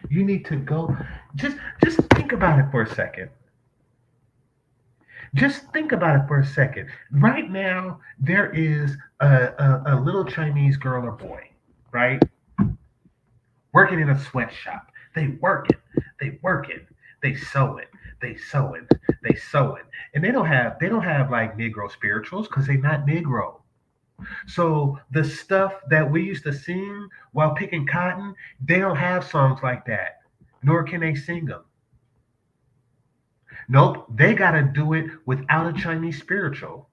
[SPEAKER 1] You need to go. Just think about it for a second. Just think about it for a second. Right now, there is a little Chinese girl or boy, right, working in a sweatshop. They working, they working, they sewing, they sewing, they sewing, and they don't have like Negro spirituals because they're not Negro. So the stuff that we used to sing while picking cotton, they don't have songs like that, nor can they sing them. Nope, they got to do it without a Chinese spiritual.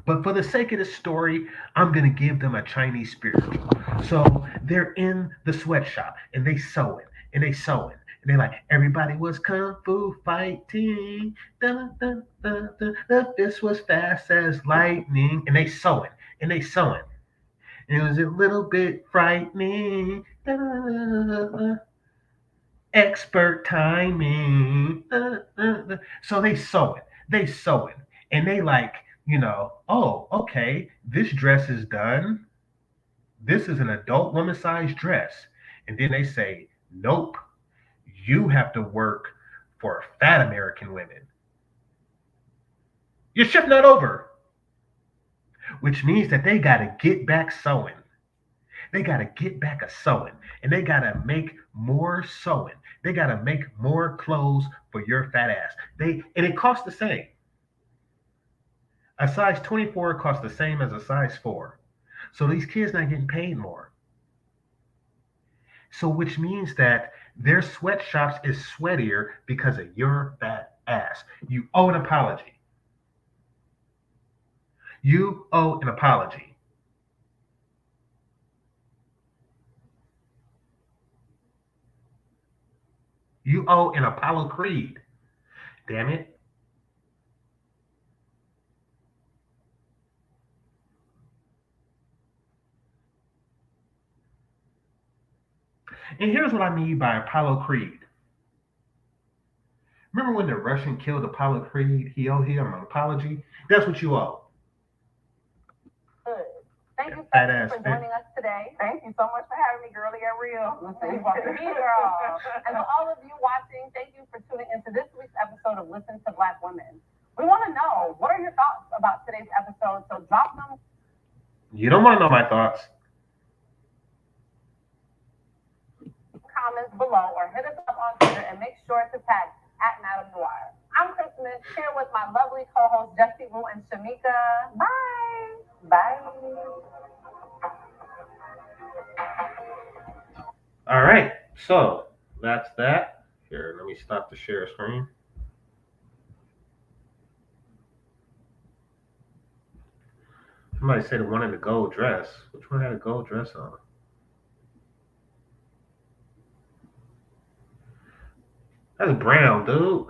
[SPEAKER 1] But for the sake of the story, I'm going to give them a Chinese spiritual. So they're in the sweatshop and they sewing and they sewing. And they like, everybody was kung fu fighting. Dun, dun, dun, dun. The fist was fast as lightning. And they sewing and they sewing. And it was a little bit frightening. Dun, dun, dun, dun. Expert timing. So they sewing, and they like, oh, okay, this dress is done. This is an adult woman size dress. And then they say, nope, you have to work for fat American women. Your shift not over, which means that they got to get back sewing. They got to get back a sewing and they got to make more sewing. They got to make more clothes for your fat ass. And it costs the same. A size 24 costs the same as a size 4. So these kids not getting paid more. So which means that their sweatshops is sweatier because of your fat ass. You owe an apology. You owe an apology. You owe an Apollo Creed. Damn it. And here's what I mean by Apollo Creed. Remember when the Russian killed Apollo Creed? He owed him an apology. That's what you owe.
[SPEAKER 2] Good. Thank you
[SPEAKER 1] Fat
[SPEAKER 2] so
[SPEAKER 1] ass
[SPEAKER 2] much for
[SPEAKER 1] bitch.
[SPEAKER 2] joining us today.
[SPEAKER 3] Thank you so much for having me, girl. Get real.
[SPEAKER 2] Listen, you brought the heat, girl. And for all of you watching, thank you for tuning into this week's episode of Listen to Black Women. We want to know, what are your thoughts about today's episode? So drop them
[SPEAKER 1] You don't want to know my thoughts.
[SPEAKER 2] comments below or hit us up on Twitter and make sure to tag at MadameNoire. I'm Christmas, here with my lovely co-hosts Jessie Wu and Shamika. Bye. Bye.
[SPEAKER 1] All right. So that's that. Here, let me stop the share screen. Somebody said the one in the gold dress. Which one had a gold dress on? That's brown, dude.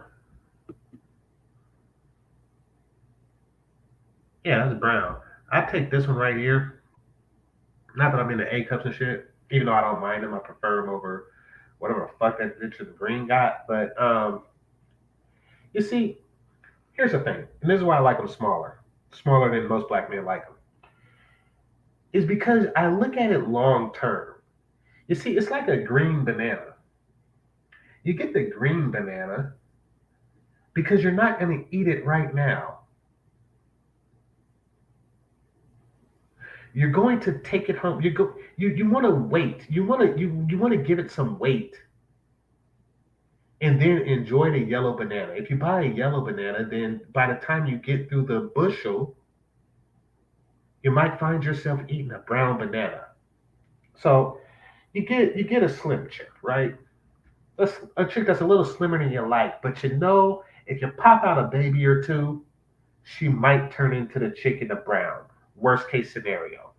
[SPEAKER 1] Yeah, that's brown. I take this one right here. Not that I'm into A cups and shit, even though I don't mind them. I prefer them over whatever the fuck that bitch in the green got. But you see, here's the thing, and this is why I like them smaller than most black men like them. Is because I look at it long term. You see, it's like a green banana. You get the green banana because you're not going to eat it right now. You're going to take it home. You want to wait. You want to give it some weight and then enjoy the yellow banana. If you buy a yellow banana, then by the time you get through the bushel, you might find yourself eating a brown banana. So you get a slim chick, right? A chick that's a little slimmer than you like, but you know if you pop out a baby or two, she might turn into the chick in the brown. Worst case scenario.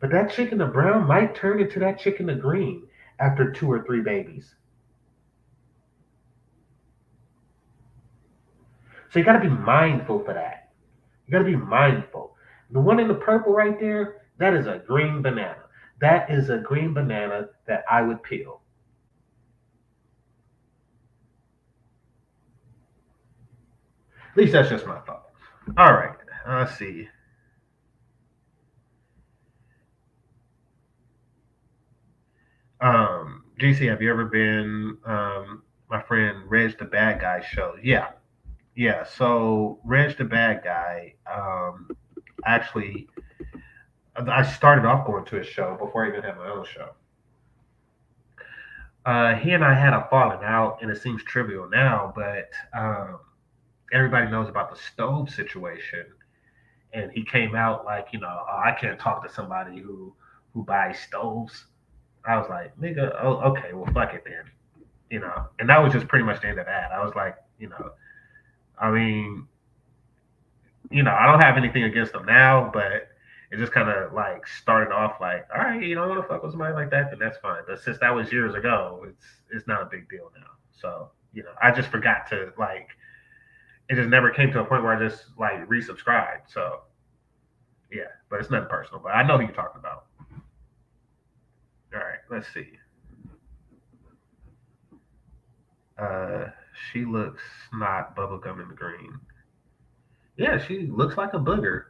[SPEAKER 1] But that chick in the brown might turn into that chick in the green after 2 or 3 babies. So you got to be mindful for that. You got to be mindful. The one in the purple right there, that is a green banana. That is a green banana that I would peel. At least that's just my thought. All right, let's see. GC, have you ever been my friend Reg the Bad Guy show? Yeah, yeah. So Reg the Bad Guy, actually, I started off going to his show before I even had my own show. He and I had a falling out, and it seems trivial now, but everybody knows about the stove situation. And he came out like, oh, I can't talk to somebody who buys stoves. I was like, nigga, oh, okay, well, fuck it then, And that was just pretty much the end of that. I was like, I mean, I don't have anything against them now, but it just kind of like started off like, all right, you don't want to fuck with somebody like that, then that's fine. But since that was years ago, it's not a big deal now. So I just forgot to like. It just never came to a point where I just like resubscribed. So yeah, but it's nothing personal. But I know who you're talking about. All right, let's see. Uh, she looks not bubblegum in the green. Yeah, she looks like a booger.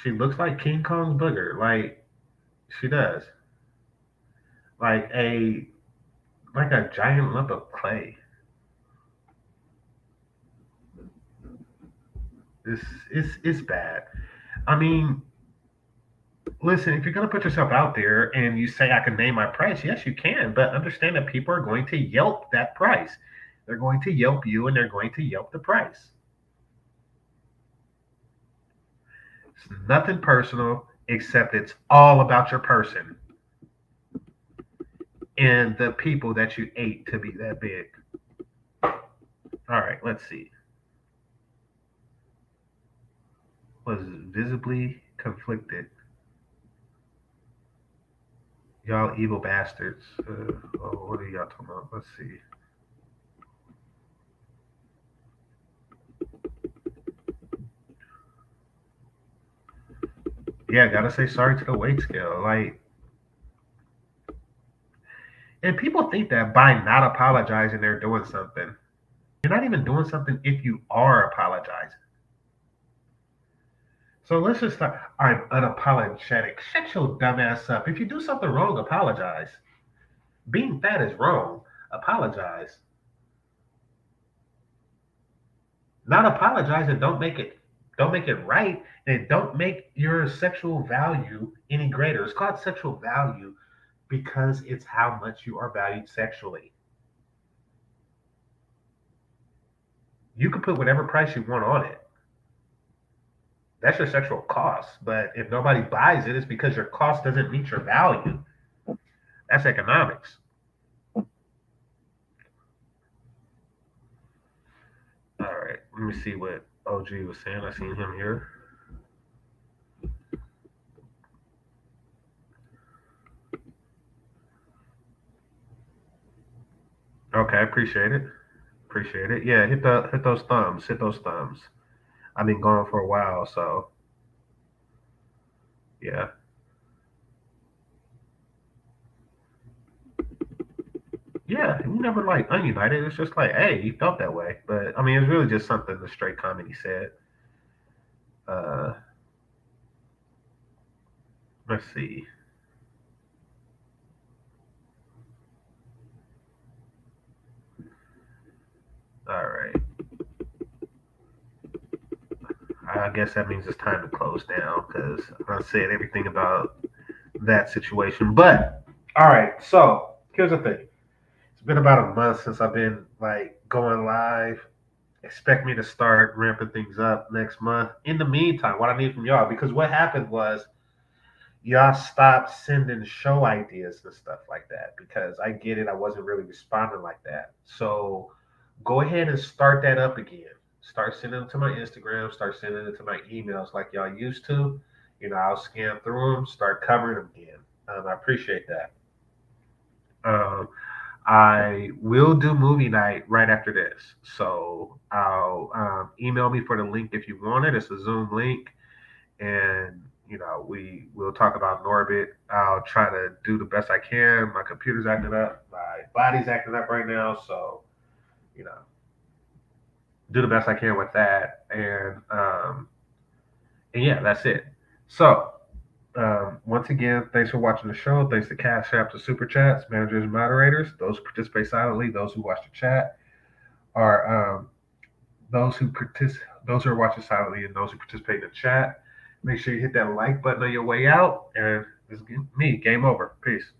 [SPEAKER 1] She looks like King Kong's booger. Like she does. Like a giant lump of clay. It's bad. I mean, listen, if you're gonna put yourself out there and you say I can name my price, yes, you can, but understand that people are going to Yelp that price. They're going to Yelp you and they're going to Yelp the price. It's nothing personal except it's all about your person and the people that you ate to be that big. All right, let's see. Was visibly conflicted. Y'all evil bastards. What are y'all talking about? Let's see. Yeah, gotta say sorry to the weight scale. Like, and people think that by not apologizing, they're doing something. You're not even doing something if you are apologizing. So let's just start. I'm unapologetic. Shut your dumb ass up. If you do something wrong, apologize. Being fat is wrong. Apologize. Not apologizing don't make it right, and don't make your sexual value any greater. It's called sexual value because it's how much you are valued sexually. You can put whatever price you want on it. That's your sexual cost. But if nobody buys it, it's because your cost doesn't meet your value. That's economics. All right, Let me see what OG was saying. I seen him here. Okay, appreciate it. Appreciate it. Yeah, hit those thumbs. Hit those thumbs. I've been gone for a while, so yeah. Yeah, we never like ununited. It's just like, hey, you felt that way. But I mean it's really just something the straight comedy said. Uh let's see. All right. I guess that means it's time to close down because I said everything about that situation. But all right, so here's the thing. It's been about a month since I've been like going live. Expect me to start ramping things up next month. In the meantime, what I need from y'all, because what happened was y'all stopped sending show ideas and stuff like that because I get it, I wasn't really responding like that. So go ahead and start that up again. Start sending them to my Instagram, start sending it to my emails like y'all used to. I'll scan through them, start covering them again. I appreciate that. Um, I will do movie night right after this. So I'll email me for the link if you want it. It's a Zoom link and we'll talk about Norbit. I'll try to do the best I can. My computer's acting up, my body's acting up right now, so you know, do the best I can with that, and yeah, that's it. So once again, thanks for watching the show. Thanks to Cash App, to Super Chats, managers, and moderators. Those who participate silently, those who watch the chat, are those who those who are watching silently and those who participate in the chat. Make sure you hit that like button on your way out. And this is me. Game over. Peace.